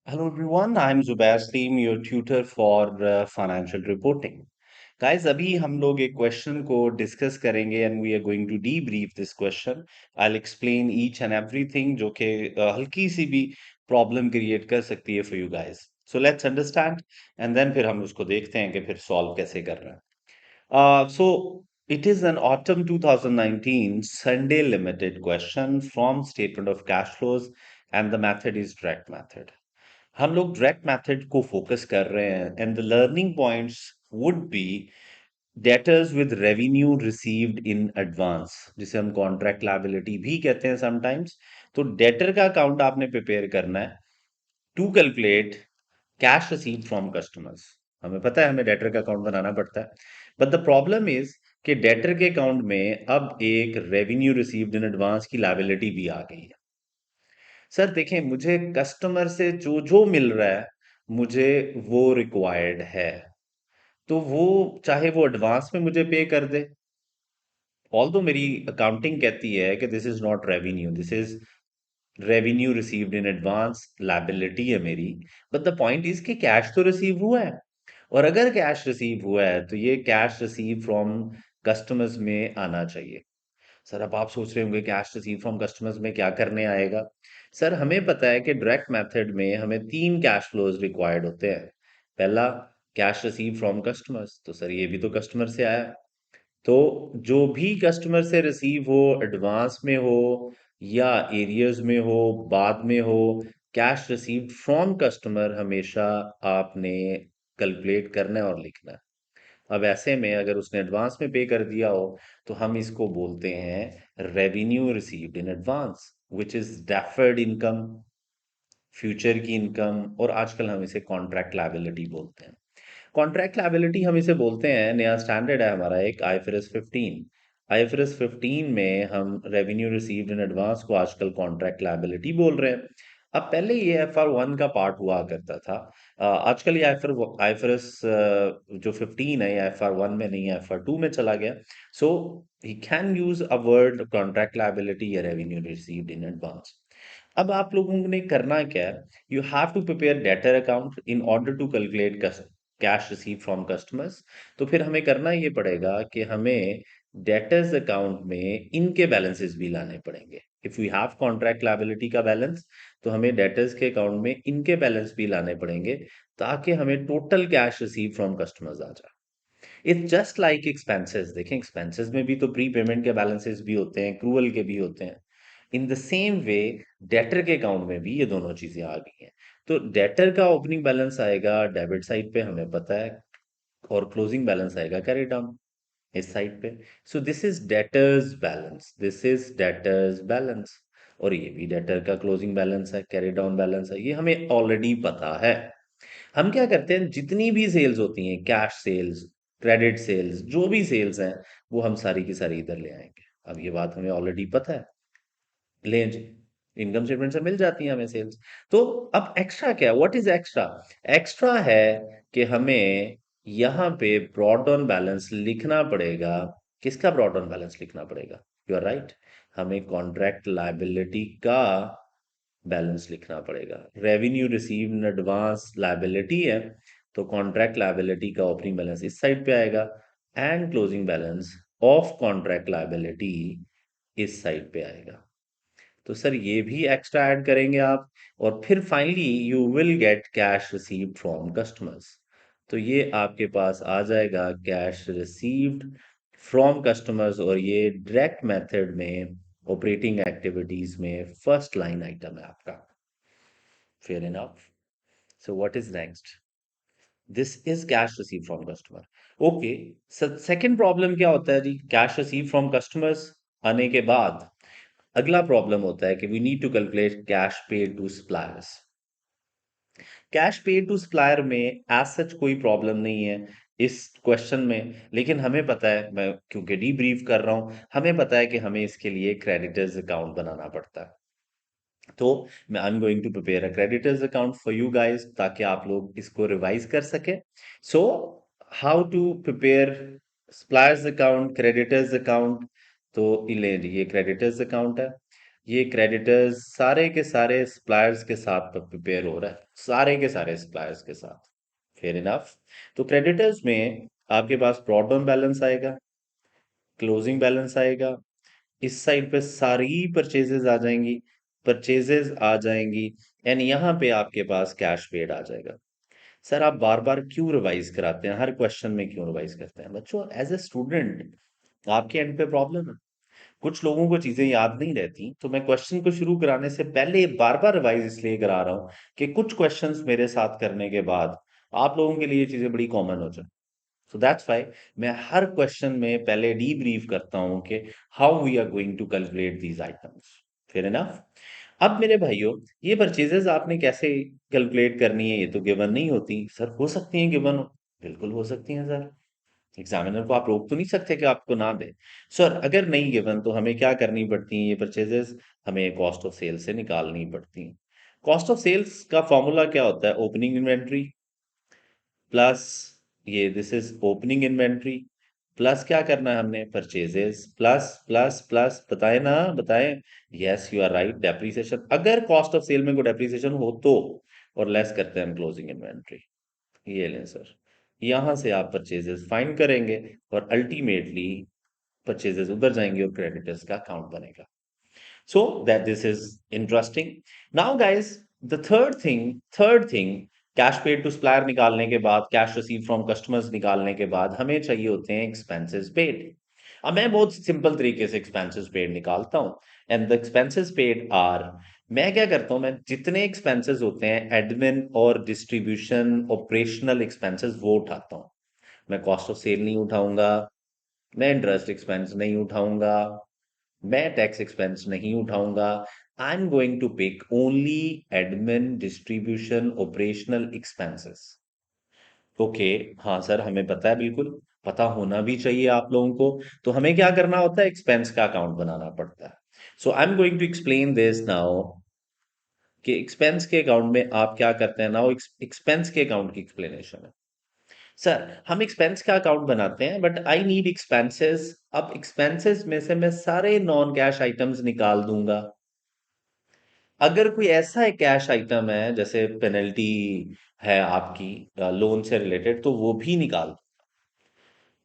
Hello everyone, I'm Zubair Slim, your tutor for financial reporting. Guys, अभी हम लोग एक क्वेश्चन को डिस्कस करेंगे and we are going to debrief this question. I'll explain each and everything जो कि हल्की सी भी प्रॉब्लम क्रिएट कर सकती है for you guys. So let's understand and then फिर हम उसको देखते हैं कि फिर सॉल्व कैसे कर रहे हैं. So it is an autumn 2019 Sunday limited question from statement of cash flows and the method is direct method. हम लोग डायरेक्ट मेथड को फोकस कर रहे हैं and the learning points would be debtors with revenue received in advance जिसे हम contract liability भी कहते हैं समटाइम्स। तो डेटर का अकाउंट आपने प्रिपेयर करना है to calculate cash received from customers. हमें पता है हमें डेटर का अकाउंट बनाना पड़ता है, बट द प्रॉब्लम इज कि डेटर के अकाउंट में अब एक रेवेन्यू रिसीव्ड इन एडवांस की लायबिलिटी भी आ गई है। सर देखें, मुझे कस्टमर से जो जो मिल रहा है मुझे वो रिक्वायर्ड है, तो वो चाहे वो एडवांस में मुझे पे कर दे। ऑल्दो मेरी अकाउंटिंग कहती है कि this is not revenue, this is revenue received in advance, liability है मेरी। बट द पॉइंट इज कि कैश तो रिसीव हुआ है, और अगर कैश रिसीव हुआ है तो ये कैश रिसीव फ्रॉम कस्टमर्स में आना चाहिए। सर अब आप सोच रहे होंगे कैश रिसीव फ्रॉम कस्टमर्स में क्या करने आएगा। सर हमें पता है कि डायरेक्ट मेथड में हमें तीन कैश फ्लोज रिक्वायर्ड होते हैं। पहला, कैश रिसीव फ्रॉम कस्टमर्स, तो सर ये भी तो कस्टमर से आया। तो जो भी कस्टमर से रिसीव हो, एडवांस में हो या एरियर्स में हो, बाद में हो, कैश रिसीव्ड फ्रॉम कस्टमर हमेशा आपने कैलकुलेट करना है और लिखना है। अब ऐसे में अगर उसने एडवांस में पे कर दिया हो तो हम इसको बोलते हैं revenue received in advance, which is deferred income, future की इनकम, और आजकल हम इसे कॉन्ट्रैक्ट लायबिलिटी बोलते हैं। कॉन्ट्रैक्ट लायबिलिटी हम इसे बोलते हैं, नया स्टैंडर्ड है हमारा एक आईएफआरएस 15। आईएफआरएस 15 में हम रेवेन्यू रिसीव्ड इन एडवांस को आजकल कॉन्ट्रैक्ट लायबिलिटी बोल रहे हैं। अब पहले ये एफआर 1 का पार्ट हुआ करता था। आजकल ये आईएफआरएस जो 15 है, ये एफआर 1 में नहीं है, एफआर 2 में चला गया। So he can use a word contract liability या रेवेन्यू रिसीव्ड इन एडवांस। अब आप लोगों ने करना क्या है, you have to prepare debtor account in order to calculate cash receive from customers. तो फिर हमें करना ये पड़ेगा कि हमें डेटर्स अकाउंट में इनके बैलेंसेस भी लाने पड़ेंगे। If we have contract liability का बैलेंस, तो हमें डेटर्स के अकाउंट में इनके बैलेंस भी लाने पड़ेंगे, ताकि हमें total cash receive from customers आ जाए। It's just like expenses. देखें, एक्सपेंसेस में भी तो प्री पेमेंट के बैलेंसेस भी होते हैं, क्रूअल के भी होते हैं। In the same way debtor के अकाउंट में भी ये दोनों चीजें आ गई हैं। तो डेटर का ओपनिंग बैलेंस आएगा डेबिट साइड पे, हमें पता है, और क्लोजिंग बैलेंस आएगा कैरी डाउन इस साइड पे। सो this is debtors balance, this is debtors balance, और ये भी डेटर का क्लोजिंग बैलेंस है, कैरी डाउन बैलेंस है, ये हमें ऑलरेडी पता है। हम क्या करते हैं, जितनी भी सेल्स होती हैं, कैश सेल्स, क्रेडिट सेल्स, जो भी सेल्स हैं, वो हम सारी की सारी इधर ले आएंगे। अब ये बात हमें ऑलरेडी पता है, ले जी, इनकम स्टेटमेंट से मिल जाती है हमें सेल्स। तो अब एक्स्ट्रा क्या है, व्हाट इज एक्स्ट्रा? एक्स्ट्रा है कि हमें यहाँ पे ब्रॉड डाउन बैलेंस लिखना पड़ेगा। किसका ब्रॉड डाउन बैलेंस लिखना पड़ेगा? यू आर राइट, हमें कॉन्ट्रैक्ट लायबिलिटी का बैलेंस लिखना पड़ेगा। Revenue receive in advance liability है, तो कॉन्ट्रैक्ट लायबिलिटी का ओपनिंग बैलेंस इस साइड पे आएगा, and closing balance of contract liability इस साइड पे आएगा। तो सर ये भी एक्स्ट्रा ऐड करेंगे आप, और फिर finally you will get cash received from customers. तो ये आपके पास आ जाएगा कैश रिसीव्ड फ्रॉम कस्टमर्स, और ये डायरेक्ट मेथड में ऑपरेटिंग एक्टिविटीज में फर्स्ट लाइन आइटम है आपका। Fair enough. So what is next? This is cash receive from customer. Okay, second problem क्या होता है जी, कैश रिसीव फ्रॉम कस्टमर्स आने के बाद अगला प्रॉब्लम होता है कि we need to calculate cash paid to suppliers. Cash paid to supplier में एज सच कोई प्रॉब्लम नहीं है इस क्वेश्चन में, लेकिन हमें पता है, मैं क्योंकि डीब्रीफ कर रहा हूं, हमें पता है कि हमें इसके लिए क्रेडिटर्स अकाउंट बनाना पड़ता है। तो मैं I am going to prepare a creditors account for you guys, ताकि आप लोग इसको रिवाइज कर सके। So how to prepare suppliers account, creditors account? तो ये क्रेडिटर्स अकाउंट है। ये क्रेडिटर्स सारे के सारे सप्लायर्स के साथ प्रिपेयर हो रहा है, सारे के सारे सप्लायर्स के साथ। Fair enough. तो क्रेडिटर्स में आपके पास ब्रॉड डाउन बैलेंस आएगा, क्लोजिंग बैलेंस आएगा, इस साइड पे सारी परचेजेस आ जाएंगी, परचेजेस आ जाएंगी, एंड यहाँ पे आपके पास कैश पेड आ जाएगा। सर आप बार बार क्यों रिवाइज कराते हैं, हर क्वेश्चन में क्यों रिवाइज करते हैं बच्चों? एज ए स्टूडेंट आपके एंड पे प्रॉब्लम है, कुछ लोगों को चीजें याद नहीं रहती, तो मैं क्वेश्चन को शुरू कराने से पहले बार बार रिवाइज इसलिए करा रहा हूँ कि कुछ क्वेश्चंस मेरे साथ करने के बाद आप लोगों के लिए ये चीजें बड़ी कॉमन हो जाए। सो दैट्स व्हाई मैं हर क्वेश्चन में पहले डीब्रीफ करता हूं कि how we are going to calculate these items. Fair enough. अब मेरे भाइयों, ये परचेजेस आपने कैसे कैलकुलेट करनी है, ये तो गिवन नहीं होती। सर हो सकती है गिवन हो, बिल्कुल हो सकती है सर, एग्जामिनर को आप रोक तो नहीं सकते कि आपको ना दे। सर अगर नहीं गिवन तो हमें क्या करनी पड़ती है ये परचेजेस? हमें कॉस्ट ऑफ सेल से निकालनी पड़ती है। कॉस्ट ऑफ सेल्स का फॉर्मूला क्या होता है? ओपनिंग इन्वेंट्री प्लस ये this is opening inventory, plus क्या करना है हमने? परचेजेस, प्लस प्लस प्लस, बताए ना, बताए। Yes you are right, depreciation, अगर कॉस्ट ऑफ सेल में कोई डेप्रीसिएशन हो तो, और लेस करते हैं हम क्लोजिंग इन्वेंट्री। ये लें सर, यहां से आप परचेजेस फाइंड करेंगे और अल्टीमेटली परचेजेस उधर जाएंगे और क्रेडिटर्स का अकाउंट बनेगा। So that this is interesting. Now, guys, the third thing, cash paid to supplier निकालने के बाद, कैश रिसीव फ्रॉम कस्टमर्स निकालने के बाद हमें चाहिए होते हैं एक्सपेंसेस पेड। अब मैं बहुत सिंपल तरीके से एक्सपेंसेस पेड निकालता हूं, and the expenses paid are, मैं क्या करता हूं, मैं जितने एक्सपेंसेस होते हैं एडमिन और डिस्ट्रीब्यूशन ऑपरेशनल एक्सपेंसेस वो उठाता हूं। मैं कॉस्ट ऑफ सेल नहीं उठाऊंगा, मैं इंटरेस्ट एक्सपेंस नहीं उठाऊंगा, मैं टैक्स एक्सपेंस नहीं उठाऊंगा। I am going to pick only admin distribution operational expenses. Okay, हाँ सर हमें पता है, बिल्कुल पता होना भी चाहिए आप लोगों को। तो हमें क्या करना होता है? एक्सपेंस का अकाउंट बनाना पड़ता है। So I am going to explain this now कि एक्सपेंस के अकाउंट में आप क्या करते हैं। नाउ एक्सपेंस के अकाउंट की एक्सप्लेनेशन है। सर हम एक्सपेंस का अकाउंट बनाते हैं बट आई नीड एक्सपेंसेस। अब एक्सपेंसेस में से मैं सारे नॉन कैश आइटम्स निकाल दूंगा। अगर कोई ऐसा एक कैश आइटम है जैसे पेनल्टी है आपकी लोन से रिलेटेड, तो वो भी निकाल,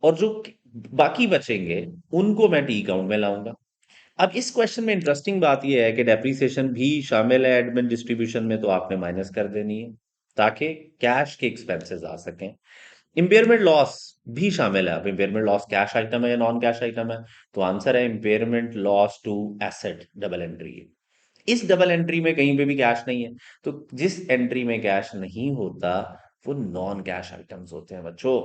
और जो बाकी बचेंगे उनको मैं टी अकाउंट में लाऊंगा। अब इस क्वेश्चन में इंटरेस्टिंग बात यह है कि डेप्रीसिएशन भी शामिल है एडमिन डिस्ट्रीब्यूशन में, तो आपने माइनस कर देनी है ताकि कैश के एक्सपेंसेस आ सकें। इम्पेयरमेंट लॉस भी शामिल है। अब इम्पेयरमेंट लॉस कैश आइटम है या नॉन कैश आइटम है? तो आंसर है impairment loss to asset, double entry है। इस डबल एंट्री में कहीं पे भी कैश नहीं है, तो जिस एंट्री में कैश नहीं होता वो नॉन कैश आइटम्स होते हैं बच्चों।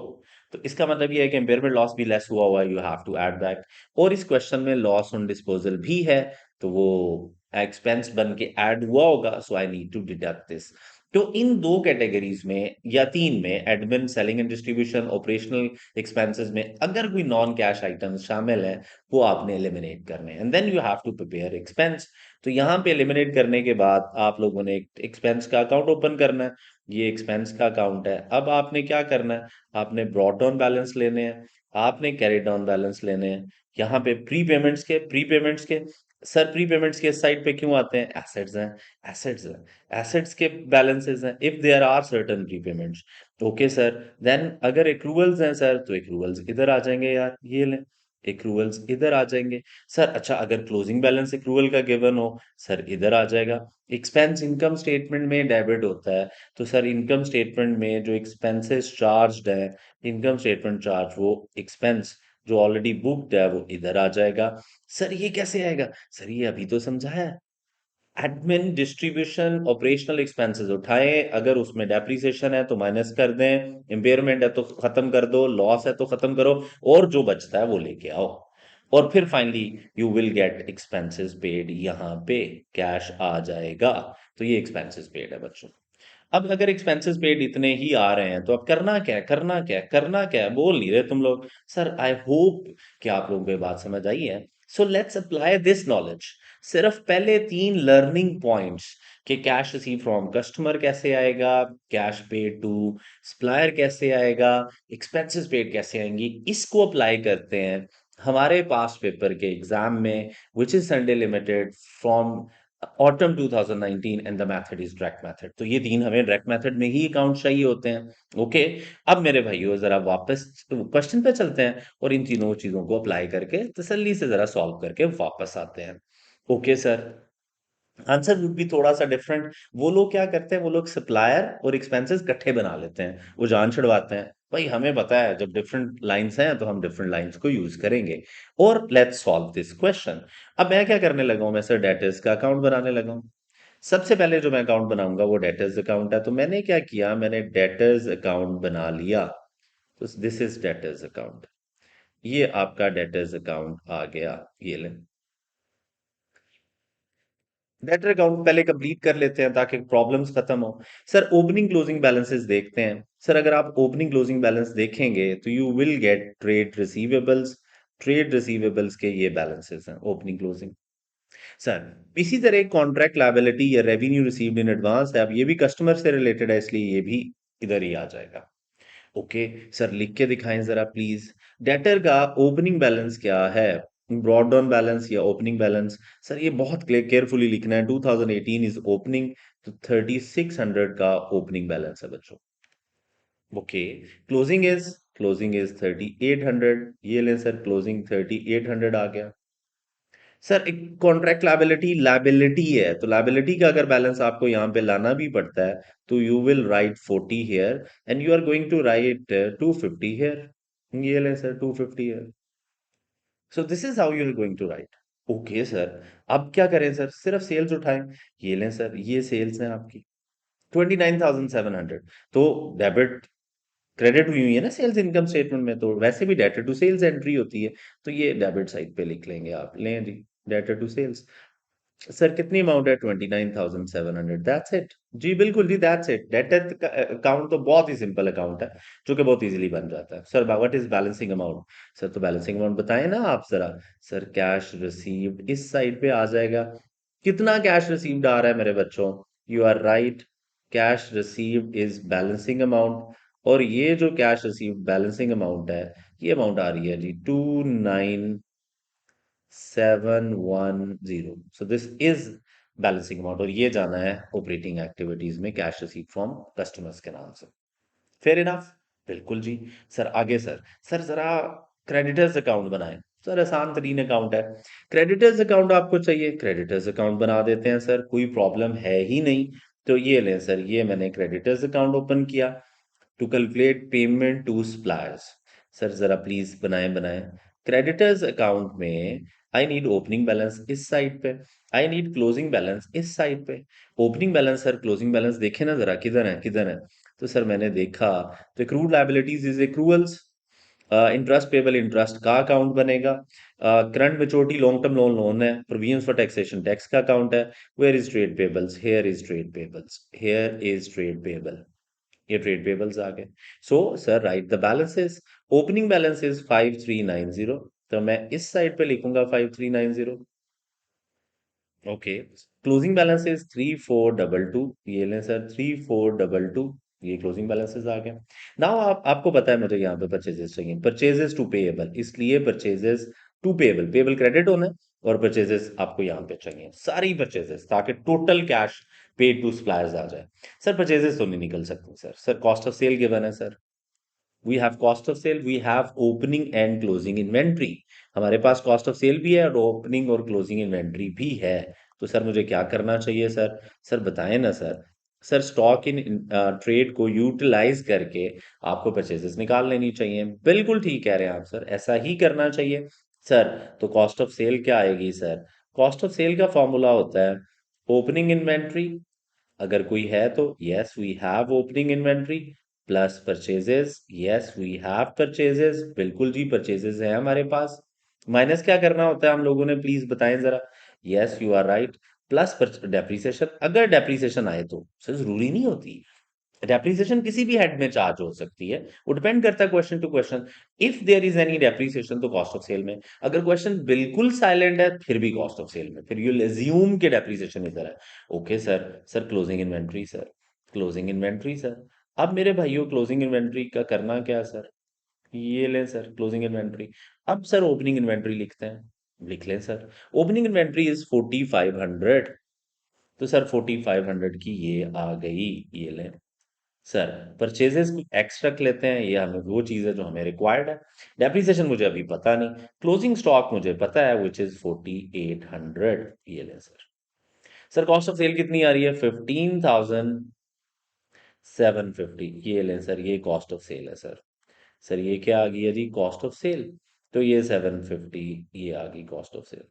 तो इसका मतलब ये है कि इम्पेयरमेंट लॉस भी लेस हुआ हुआ है, you have to add back. और इस क्वेश्चन में लॉस ऑन डिस्पोजल भी है, तो वो एक्सपेंस बन के ऐड हुआ होगा, so I need to deduct this. तो इन दो कैटेगरीज में या तीन में, admin, selling and distribution, operational expenses में, अगर कोई नॉन कैश आइटम्स शामिल है वो आपने एलिमिनेट करने हैं, and then you have to prepare expense. तो यहाँ पे एलिमिनेट करने के बाद आप लोगों ने एक एक्सपेंस का अकाउंट ओपन करना है। ये एक्सपेंस का अकाउंट है। अब आपने क्या करना है? आपने ब्रॉट डाउन बैलेंस लेने हैं, आपने कैरी डाउन बैलेंस लेने हैं। यहाँ पे प्री पेमेंट्स के सर, प्री पेमेंट्स के साइड पे क्यों आते हैं? एसेट्स हैं, एसेट्स हैं, एसेट्स के बैलेंसेस हैं if there are certain prepayments. Okay sir, then अगर एक्रूवल्स हैं सर, तो एक्रूवल्स इधर आ जाएंगे यार, ये लें, एक्रूवल्स इधर आ जाएंगे। सर अच्छा, अगर क्लोजिंग बैलेंस एक्रूवल का गिवन हो, सर इधर आ जाएगा। एक्सपेंस इनकम स्टेटमेंट में डेबिट होता है, तो सर इनकम स्टेटमेंट में जो एक्सपेंसेस चार्ज्ड है, इनकम स्टेटमेंट चार्ज, वो एक्सपेंस जो ऑलरेडी बुक्ड है वो इधर आ जाएगा। सर ये कैसे आएगा? सर ये अभी तो समझाया है। एडमिन डिस्ट्रीब्यूशन ऑपरेशनल एक्सपेंसेस उठाएं, अगर उसमें डेप्रिसिएशन है तो माइनस कर दें, इम्पेयरमेंट है तो खत्म कर दो, लॉस है तो खत्म करो, और जो बचता है वो लेके आओ, और फिर finally you will get expenses paid. यहाँ पे कैश आ जाएगा। तो ये एक्सपेंसेस पेड है बच्चों। अब अगर एक्सपेंसेस पेड इतने ही आ रहे हैं तो अब करना क्या है, करना क्या है, करना क्या है? बोल नहीं रहे तुम लोग। सर आई होप कि आप लोगों को ये बात समझ आई है। So let's apply this knowledge. सिर्फ पहले तीन लर्निंग पॉइंट्स कि कैश रिसीव फ्रॉम कस्टमर कैसे आएगा, कैश पेड टू सप्लायर कैसे आएगा, एक्सपेंसेस पेड कैसे आएंगी, इसको अप्लाई करते हैं हमारे पास पेपर के एग्जाम में which is Sunday limited from autumn 2019 and the method is direct method, तो ये तीन हमें डायरेक्ट मेथड में ही अकाउंट चाहिए होते हैं। ओके, अब मेरे भाइयों जरा वापस क्वेश्चन पे चलते हैं और इन तीनों चीजों को अप्लाई करके तसल्ली से जरा सॉल्व करके वापस आते हैं। Okay sir, answer would be थोड़ा सा डिफरेंट। वो लोग क्या करते हैं, वो लोग सप्लायर और एक्सपेंसेस इकट्ठे बना लेते हैं, वो जान छुड़वाते हैं। भाई हमें पता है जब डिफरेंट लाइंस हैं तो हम डिफरेंट लाइंस को यूज करेंगे। और लेट्स सॉल्व दिस क्वेश्चन। अब मैं क्या करने लगा हूं, मैं सर डेटर्स का अकाउंट बनाने लगा हूं। सबसे पहले जो मैं अकाउंट बनाऊंगा वो डेटर्स अकाउंट है, तो मैंने क्या किया, मैंने डेटर्स अकाउंट बना लिया। तो दिस इज डेटर्स अकाउंट, ये आपका डेटर्स अकाउंट आ गया। ये ले, डेटर अकाउंट पहले कंप्लीट कर लेते हैं ताकि प्रॉब्लम्स खत्म हो। सर ओपनिंग क्लोजिंग बैलेंसेस देखते हैं। सर अगर आप ओपनिंग क्लोजिंग बैलेंस देखेंगे तो you will get trade receivables. Trade receivables के ये बैलेंसेस हैं ओपनिंग क्लोजिंग। सर इसी तरह एक कॉन्ट्रैक्ट लायबिलिटी या रेवेन्यू रिसीव्ड इन एडवांस है, अब ये भी कस्टमर से रिलेटेड है इसलिए ये भी इधर ही आ जाएगा। ओके सर, लिख के दिखाएं जरा प्लीज। डेटर का ओपनिंग बैलेंस क्या है, ब्रॉड डाउन बैलेंस या ओपनिंग बैलेंस? सर ये बहुत केयरफुली लिखना है। 2018 इज ओपनिंग, तो 3600 का ओपनिंग बैलेंस है बच्चों। Okay, closing is 3800। ये लें सर, क्लोजिंग 3800 आ गया। सर एक कॉन्ट्रैक्ट लायबिलिटी है, तो लायबिलिटी का अगर बैलेंस आपको यहाँ पे लाना भी पड़ता है तो you will write 40 here and you are going to write 250 here. ये ले sir 250 here. So this is how you are going to write. Okay sir, अब क्या करें सर, सिर्फ सेल्स उठाएं। ये लें सर, ये सेल्स हैं आपकी 29,700। तो डेबिट क्रेडिट हुई हुई है ना सेल्स इनकम स्टेटमेंट में, तो वैसे भी डेटर टू सेल्स एंट्री होती है, तो ये डेबिट साइड पे लिख लेंगे आप। लें जी, डेटर टू सेल्स। सर कितनी अमाउंट है, 29,700, दैट्स इट। जी बिल्कुल जी, दैट्स इट। डेट अकाउंट तो बहुत ही सिंपल अकाउंट है जो कि बहुत इजीली बन जाता है। Sir what is balancing amount? Sir तो बैलेंसिंग अमाउंट बताएं ना आप जरा। सर कैश रिसीव्ड इस साइड पे आ जाएगा। कितना कैश रिसीव्ड आ रहा है मेरे बच्चों? You are right, cash received is balancing amount. और ये जो कैश रिसीव्ड बैलेंसिंग अमाउंट है, ये अमाउंट आ रही है जी 29,710। सो दिस इज बैलेंसिंग अमाउंट, और ये जाना है ऑपरेटिंग एक्टिविटीज में कैश रिसीव फ्रॉम कस्टमर्स के नाम से। फेयर इनफ, बिल्कुल जी। सर आगे सर, सर जरा क्रेडिटर्स अकाउंट बनाएं। सर आसान तरीन अकाउंट है। क्रेडिटर्स अकाउंट आपको चाहिए, क्रेडिटर्स अकाउंट बना देते हैं सर, कोई प्रॉब्लम है ही नहीं। तो ये लें सर, ये मैंने क्रेडिटर्स अकाउंट ओपन किया to calculate payment to suppliers. Sir जरा प्लीज बनाएं बनाएं। क्रेडिटर्स अकाउंट में आई नीड ओपनिंग बैलेंस इस साइड पे, आई नीड क्लोजिंग बैलेंस इस साइड पे। Opening balance sir, closing balance देखे ना जरा, किधर है किधर है? तो सर मैंने देखा, तो accrued liabilities is accruals. Interest payable, interest का अकाउंट बनेगा। Current maturity long term loan loan है, प्रोविजंस फॉर टैक्सेशन टैक्स का अकाउंट है। Where is trade payables? Here is trade payables, here is trade payable. ये trade payables आ गए। So sir write the balances. Opening balance is 5390, तो मैं इस side पे लिखूंगा 5390। Okay, closing balance is 3422। ये लें सर 3422, ये क्लोजिंग बैलेंसेस आ गया। नाउ आपको पता है मुझे यहाँ पे परचेजेस चाहिए, परचेजेस टू पेएबल, इसलिए purchases to payable, payable credit होना है और परचेजेस आपको यहाँ पे चाहिए, सारी परचेजेस, ताकि total cash paid to suppliers आ जाए। सर परचेजेस तो नहीं निकल सकते sir, sir cost of sale given है sir. We have cost of sale, we have opening and closing inventory. हमारे पास कॉस्ट ऑफ सेल भी है और ओपनिंग और क्लोजिंग इन्वेंट्री भी है। तो सर मुझे क्या करना चाहिए सर? सर बताएं ना sir. Sir stock in trade को यूटिलाइज करके आपको परचेजेस निकाल लेनी चाहिए। बिल्कुल ठीक कह रहे हैं आप सर, ऐसा ही करना चाहिए। सर तो कॉस्ट ऑफ सेल क्या आएगी सर? कॉस्ट ऑफ सेल का फॉर्मूला होता है ओपनिंग इन्वेंट्री, अगर कोई है तो yes we have opening inventory, plus purchases, yes we have purchases, बिल्कुल जी परचेजेस है हमारे पास। माइनस क्या करना होता है हम लोगों ने, प्लीज बताएं जरा। Yes you are right, plus depreciation, अगर डेप्रीसिएशन आए तो सर जरूरी नहीं होती, डेप्रीसिएशन किसी भी हेड में चार्ज हो सकती है, वो डिपेंड करता है question to question. If there is any depreciation तो कॉस्ट ऑफ सेल में, अगर क्वेश्चन बिल्कुल साइलेंट है फिर भी कॉस्ट ऑफ सेल में, फिर यू एज्यूम के डेप्रीसिएशन इधर है। Okay sir, sir closing inventory sir, closing inventory sir. अब मेरे भाइयों क्लोजिंग इन्वेंट्री का करना क्या है सर? ये लें सर क्लोजिंग इन्वेंट्री। अब सर ओपनिंग इन्वेंट्री लिखते हैं, लिख लें सर। Opening inventory is 4500। तो सर 4500 की ये आ गई, ये लें सर। परचेजेस एक्स्ट्रा लेते हैं, ये हमें वो चीज़ है जो हमें रिक्वायर्ड है। डेप्रिसिएशन मुझे अभी पता नहीं, क्लोजिंग स्टॉक मुझे पता है विच इज 4800, ये लें sir. Sir cost of sale कितनी आ रही है? 15,750, ये लें सर, ये कॉस्ट ऑफ सेल है सर। सर ये क्या आ गई है जी? Cost of cell. तो ये 750, ये आ गई कॉस्ट ऑफ सेल।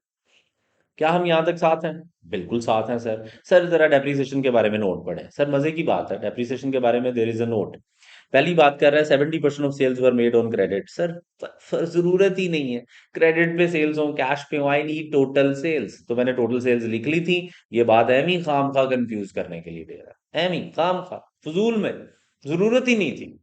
क्या हम यहाँ तक साथ हैं? बिल्कुल साथ हैं सर। सर जरा डेप्रिसिएशन के बारे में नोट पढ़ें सर, मजे की बात है डेप्रिसिएशन के बारे में। There is a note. पहली बात कर रहा है 70% of sales were made on credit. Sir जरूरत ही नहीं है क्रेडिट पे सेल्स हो, कैश पे हो। आई नीड टोटल सेल्स, तो मैंने टोटल सेल्स लिख ली थी। ये बात एम ही खाम खा कंफ्यूज करने के लिए दे रहा है, एम ही खाम खा, फजूल में, जरूरत ही नहीं थी।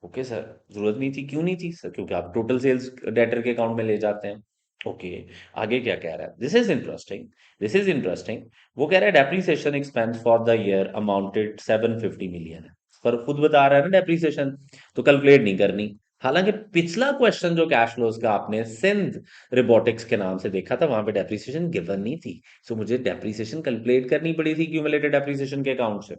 ओके सर, जरूरत नहीं थी, क्यों नहीं थी सर? क्योंकि आप टोटल सेल्स डेटर के अकाउंट में ले जाते हैं। ओके, आगे क्या कह रहा है? This is interesting, this is interesting. वो कह रहा है depreciation expense for the year amounted 750 million है। पर खुद बता रहा है ना डेप्रीसिएशन, तो कैलकुलेट नहीं करनी। हालांकि पिछला क्वेश्चन जो कैश फ्लोज का आपने सिंध रोबोटिक्स के नाम से देखा था, वहां पे डेप्रीसिएशन गिवन नहीं थी। सो मुझे डेप्रीसिएशन कैलकुलेट करनी पड़ी थी क्यूमुलेटेड डेप्रीसिएशन के अकाउंट से।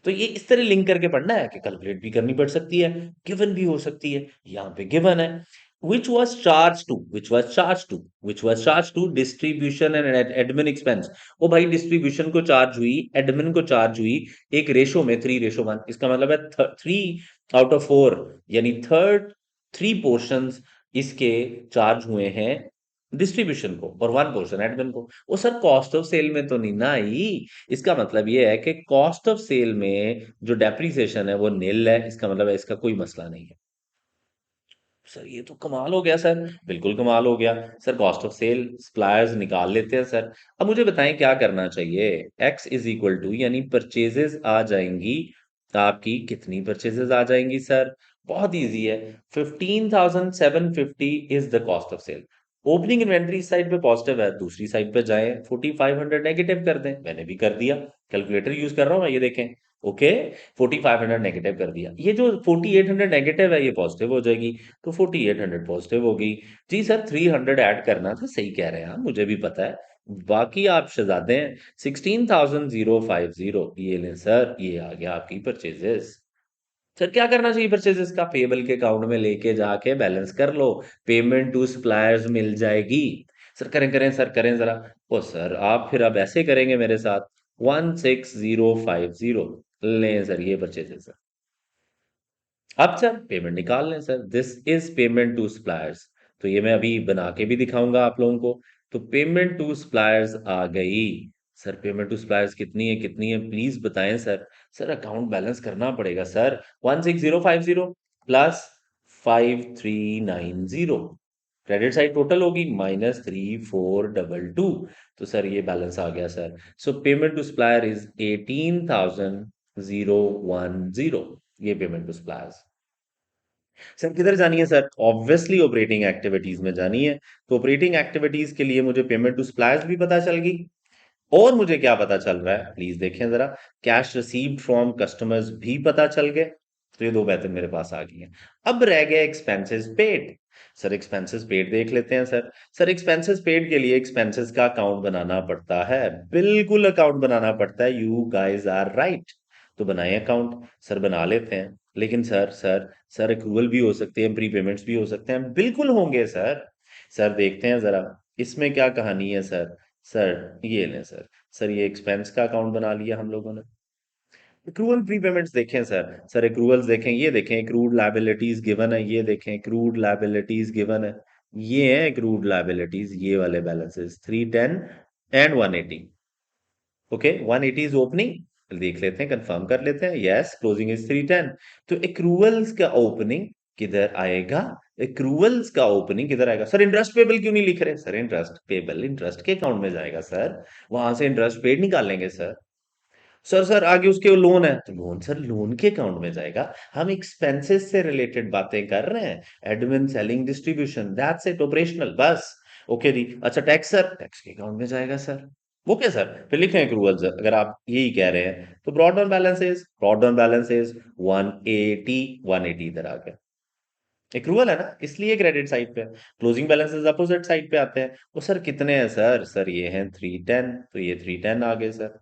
तो ये इस तरह लिंक करके पढ़ना है कि कैलकुलेट भी करनी पड़ सकती है, गिवन भी हो सकती है। यहाँ पे गिवन है which was charged to, which was charged to, which was charged to distribution and admin expense। ओ भाई, डिस्ट्रीब्यूशन को चार्ज हुई, एडमिन को चार्ज हुई, एक रेशो में 3:1। इसका मतलब है 3 आउट ऑफ 4, यानी थर्ड 3 पोर्शंस इसके चार्ज हुए हैं डिस्ट्रीब्यूशन को, और 1 पोर्शन एडमिन को। वो सर कॉस्ट ऑफ सेल में तो नहीं ना आई। इसका मतलब ये है कि कॉस्ट ऑफ सेल में जो डेप्रिसिएशन है वो निल है। इसका मतलब है इसका कोई मसला नहीं है। सर ये तो कमाल हो गया सर, बिल्कुल कमाल हो गया। Sir cost of sale suppliers निकाल लेते हैं सर। अब मुझे बताएं क्या करना चाहिए। एक्स इज इक्वल टू, यानी परचेजेस आ जाएंगी आपकी, कितनी परचेजेस आ जाएंगी सर? बहुत इजी है। 15,750 is the cost of sale. Opening inventory side पे पॉजिटिव है, दूसरी साइड पे जाएं 4500 नेगेटिव कर दें। मैंने भी कर दिया, कैलकुलेटर यूज कर रहा हूं मैं, ये देखें। ओके, 4500 नेगेटिव कर दिया। ये जो 4800 नेगेटिव है ये पॉजिटिव हो जाएगी, तो 4800 पॉजिटिव होगी। जी सर 300 ऐड करना था, सही कह रहे हैं आप, मुझे भी पता है। बाकी आप शहजादे हैं। 16,050, ये लें सर, ये आ गया आपकी परचेजेस। सर क्या करना चाहिए परचेजेस का? पेबल के अकाउंट में लेके जाके बैलेंस कर लो, पेमेंट टू सप्लायर्स मिल जाएगी। सर करें करें सर, करें जरा। ओ सर आप फिर अब ऐसे करेंगे मेरे साथ। 16050 लें सर, ये परचेजेस। अब सर पेमेंट निकाल लें sir, this is payment to suppliers. तो ये मैं अभी बना के भी दिखाऊंगा आप लोगों को। तो पेमेंट टू सप्लायर्स आ गई। सर पेमेंट टू सप्लायर्स कितनी है, कितनी है प्लीज बताएं सर। सर अकाउंट बैलेंस करना पड़ेगा sir. 16050 plus 5390, credit side total होगी -3422। तो सर ये बैलेंस आ गया sir. So payment to supplier is 18,010, ये पेमेंट टू सप्लायर्स। सर किधर जानी है सर? ऑब्वियसली ऑपरेटिंग एक्टिविटीज में जानी है। तो ऑपरेटिंग एक्टिविटीज के लिए मुझे पेमेंट टू सप्लायर्स भी पता चल गई, और मुझे क्या पता चल रहा है प्लीज देखें जरा, कैश रिसीव्ड फ्रॉम कस्टमर्स भी पता चल गए। तो ये दो मेथड मेरे पास आ गई हैं। अब रह गए expenses paid. Sir expenses paid देख लेते हैं सर। सर एक्सपेंसेस पेड के लिए एक्सपेंसेस का अकाउंट बनाना पड़ता है, बिल्कुल अकाउंट बनाना पड़ता है। You guys are right. तो बनाए अकाउंट सर, बना लेते हैं। लेकिन सर अक्रूवल भी हो सकते हैं, प्री पेमेंट्स भी हो सकते हैं, बिल्कुल होंगे सर। सर देखते हैं जरा इसमें क्या कहानी है सर। सर ये लें सर, सर ये एक्सपेंस का अकाउंट बना लिया हम लोगों ने। एक्रूवल प्री पेमेंट्स देखें सर। सर एक्रूवल्स देखें, ये देखें एक्रूड लायबिलिटीज गिवन है, ये देखें एक्रूड लायबिलिटीज गिवन है। ये है एक्रूड लायबिलिटीज, ये वाले balances 310 and 180। Okay 180 is opening, देख लेते हैं, कंफर्म कर लेते हैं। Yes closing is 310। तो एक्रूवल्स का ओपनिंग किधर आएगा? एक्रूवल्स का ओपनिंग किधर आएगा सर? इंटरेस्ट पेबल क्यों नहीं लिख रहे सर? इंटरेस्ट पेबल इंटरेस्ट के अकाउंट में जाएगा सर, वहां से इंटरेस्ट पेड निकालेंगे सर। सर आगे उसके लोन है, तो लोन सर लोन के अकाउंट में जाएगा। हम एक्सपेंसेस से रिलेटेड बातें कर रहे हैं, admin selling distribution, that's it, operational बस। ओके जी। अच्छा टैक्स सर, टैक्स के अकाउंट में जाएगा सर। ओके सर, फिर लिखें एक्रूवल्स अगर आप यही कह रहे हैं। तो ब्रॉड डाउन बैलेंसेस 180, 180 इधर आ गया। एक्रूवल है ना, इसलिए क्रेडिट साइड पे है। क्लोजिंग बैलेंसेस अपोजिट साइड पे आते हैं। वो सर कितने हैं सर? सर ये हैं 310, तो ये 310 आ गए sir.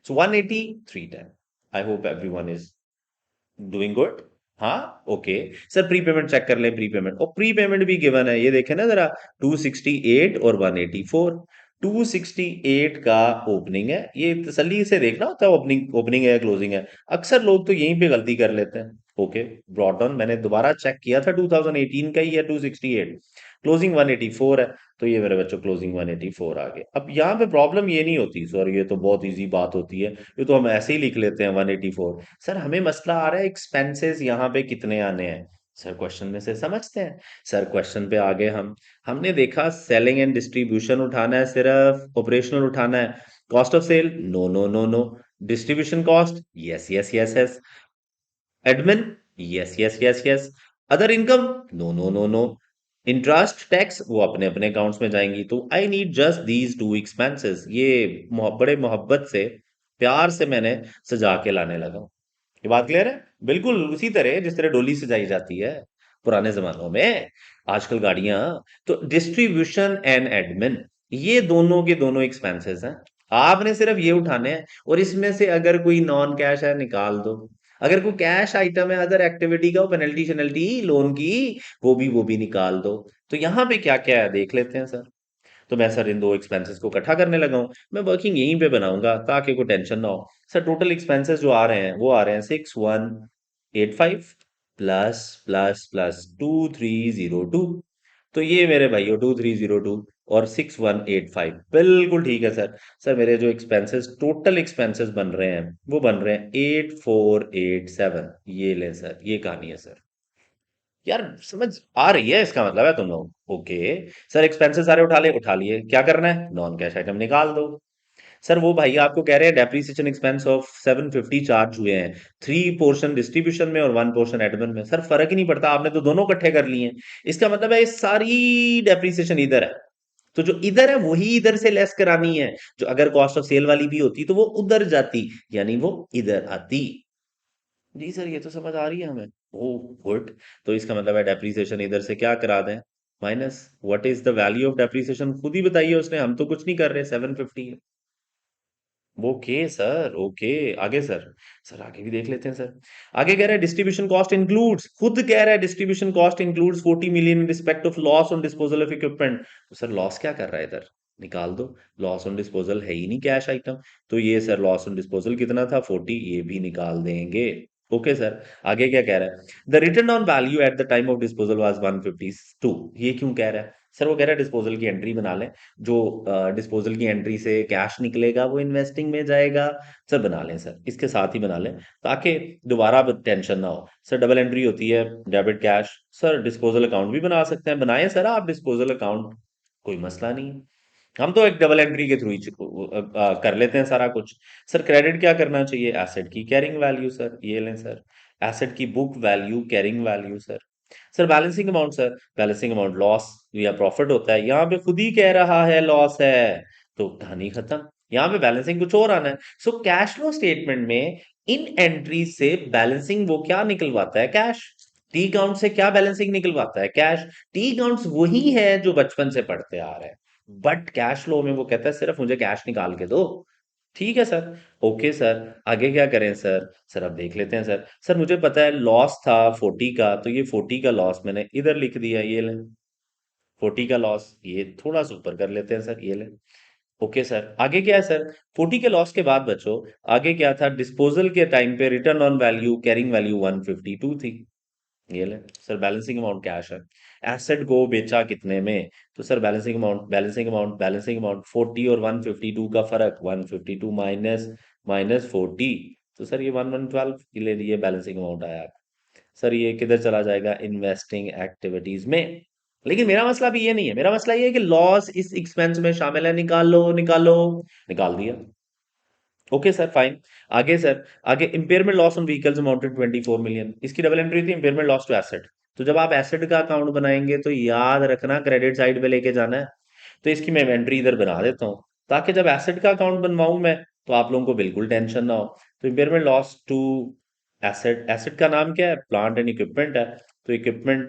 So 180, 310। I hope everyone is doing good. हाँ, okay. Sir prepayment check कर ले, प्री पेमेंट, और प्री पेमेंट भी गिवन है, ये देखे ना जरा, 268 और 184। 268 का ओपनिंग है, ये तसल्ली से देखना होता है ओपनिंग ओपनिंग है या क्लोजिंग है। अक्सर लोग तो यहीं पे गलती कर लेते हैं। ओके, ब्रॉट ऑन मैंने दोबारा चेक किया था, 2018 का ही है 268। क्लोजिंग 184 है, तो ये मेरे बच्चों क्लोजिंग 184 आ गए। अब यहाँ पे प्रॉब्लम ये नहीं होती सर, ये तो बहुत इजी बात होती है, ये तो हम ऐसे ही लिख लेते हैं 184। सर हमें मसला आ रहा है एक्सपेंसेस यहाँ पे कितने आने हैं। सर क्वेश्चन में से समझते हैं। सर क्वेश्चन पे आगे हमने देखा सेलिंग एंड डिस्ट्रीब्यूशन उठाना है, सिर्फ ऑपरेशनल उठाना है। Cost of sale, no no no no. Distribution cost, yes yes yes yes. Admin, yes yes yes yes. Other income, no no no no. Interest tax वो अपने अपने अकाउंट्स में जाएंगी। तो I need just these two expenses. ये बड़े मोहब्बत से, प्यार से मैंने सजा के लाने लगा हूं। ये बात क्लियर है? बिल्कुल उसी तरह जिस तरह डोली सजाई जाती है पुराने जमानों में, आजकल गाड़ियां। तो डिस्ट्रीब्यूशन एंड एडमिन, ये दोनों के दोनों एक्सपेंसेस हैं। आपने सिर्फ ये उठाने हैं, और इसमें से अगर कोई नॉन कैश है निकाल दो। अगर कोई कैश आइटम है अदर एक्टिविटी का, पेनल्टी शेनल्टी लोन की, वो भी निकाल दो। तो यहाँ पे क्या क्या है देख लेते हैं सर। तो मैं सर इन दो एक्सपेंसेस को इकट्ठा करने लगा हूँ। मैं वर्किंग यहीं पे बनाऊंगा ताकि कोई टेंशन ना हो। सर टोटल एक्सपेंसेस जो आ रहे हैं वो आ रहे हैं 6185 प्लस प्लस प्लस 2302। तो ये मेरे भाइयों 2302 और 6185 बिल्कुल ठीक है सर। सर मेरे जो एक्सपेंसेस, टोटल एक्सपेंसेस बन रहे हैं, वो बन रहे हैं 8487। ये ले सर, ये कहानी है सर। यार समझ आ रही है, इसका मतलब है तुम लोग ओके। सर एक्सपेंसेस सारे उठा लिए, क्या करना है? नॉन कैश आइटम निकाल दो। सर वो भाई आपको कह रहे हैं डेप्रिसिएशन एक्सपेंस ऑफ 750 चार्ज हुए हैं, 3 पोर्शन डिस्ट्रीब्यूशन में और 1 पोर्शन एडमिन में। सर फर्क ही नहीं पड़ता, आपने तो दोनों इकट्ठे कर लिए हैं। इसका मतलब है ये सारी डेप्रिसिएशन इधर है, तो जो इधर है वही इधर से लेस करानी है। जो अगर कॉस्ट ऑफ सेल वाली भी होती तो वो उधर जाती, यानी वो इधर आती। जी सर ये तो समझ आ रही है हमें। ओ गुड। तो इसका मतलब है डेप्रीसिएशन इधर से क्या करा दें, minus. What is the value of depreciation, खुद ही बताइए उसने, हम तो कुछ नहीं कर रहे। 750 है। Okay sir, okay. आगे सर, सर आगे भी देख लेते हैं सर। आगे कह रहा है डिस्ट्रीब्यूशन कॉस्ट इंक्लूड्स, खुद कह रहा है distribution cost includes 40 million in respect of loss on disposal of equipment. तो सर लॉस क्या कर रहा है इधर? निकाल दो। लॉस ऑन डिस्पोजल है ही नहीं कैश आइटम। तो ये सर लॉस ऑन डिस्पोजल कितना था? 40, ये भी निकाल देंगे। Okay sir. आगे क्या कह रहा है? The return on value at the time of disposal was 152। ये क्यों कह रहा है? सर वो कह रहा है डिस्पोजल की एंट्री बना लें, जो डिस्पोजल की एंट्री से कैश निकलेगा वो इन्वेस्टिंग में जाएगा। सर बना लें सर, इसके साथ ही बना लें, ताकि दोबारा टेंशन ना हो। सर डबल एंट्री होती है, debit cash. Sir disposal account भी बना सकते हैं, बनाएं सर आप डिस्पोजल अकाउंट, कोई मसला नहीं है। हम तो एक डबल एंट्री के थ्रू ही कर लेते हैं सारा कुछ। सर क्रेडिट क्या करना चाहिए? एसेट की कैरिंग वैल्यू सर, ये लें सर। एसेट की book value, carrying value sir. Sir balancing amount sir, balancing amount loss या प्रॉफिट होता है, यहाँ पे खुद ही कह रहा है लॉस है, तो कहानी खत्म। यहाँ पे बैलेंसिंग कुछ और आना है। सो कैश फ्लो स्टेटमेंट में इन एंट्री से बैलेंसिंग वो क्या निकलवाता है? कैश। टी काउंट से क्या बैलेंसिंग निकलवाता है? कैश। टी काउंट्स वही है जो बचपन से पढ़ते आ रहे हैं, बट कैश फ्लो में वो कहता है सिर्फ मुझे कैश निकाल के दो। ठीक है सर। Okay sir. आगे क्या करें सर? सर अब देख लेते हैं सर। सर मुझे पता है लॉस था 40 का, तो ये 40 का लॉस मैंने इधर लिख दिया, ये लें। 40 का लॉस, ये थोड़ा सा ऊपर कर लेते हैं सर, ये लें। Okay sir. आगे क्या है सर? 40 के लॉस के बाद बच्चों, आगे क्या था? डिस्पोजल के टाइम पे return on value, carrying value 152 थी, ये ले। सर बैलेंसिंग अमाउंट कैश है। एसेट को बेचा कितने में? तो सर बैलेंसिंग अमाउंट 40 और 152 का फर्क, 152 माइनस माइनस 40। तो सर ये 1112 के लिए ये बैलेंसिंग अमाउंट आया। सर ये किधर चला जाएगा? इन्वेस्टिंग एक्टिविटीज में। लेकिन मेरा मसला भी ये नहीं है, मेरा मसला ये है कि लॉस इस एक्सपेंस में शामिल है, निकालो निकालो। निकाल दिया। Okay sir fine. आगे सर, आगे impairment loss on vehicles amounted 24 million, इसकी डबल एंट्री थी इंपेयरमेंट लॉस टू एसेट। तो जब आप एसेट का अकाउंट बनाएंगे तो याद रखना क्रेडिट साइड पे लेके जाना है। तो इसकी मैं एंट्री इधर बना देता हूँ, ताकि जब एसेट का अकाउंट बनवाऊं मैं, तो आप लोगों को बिल्कुल टेंशन ना हो। तो impairment loss to asset, asset का नाम क्या है? प्लांट एंड इक्विपमेंट है। तो इक्विपमेंट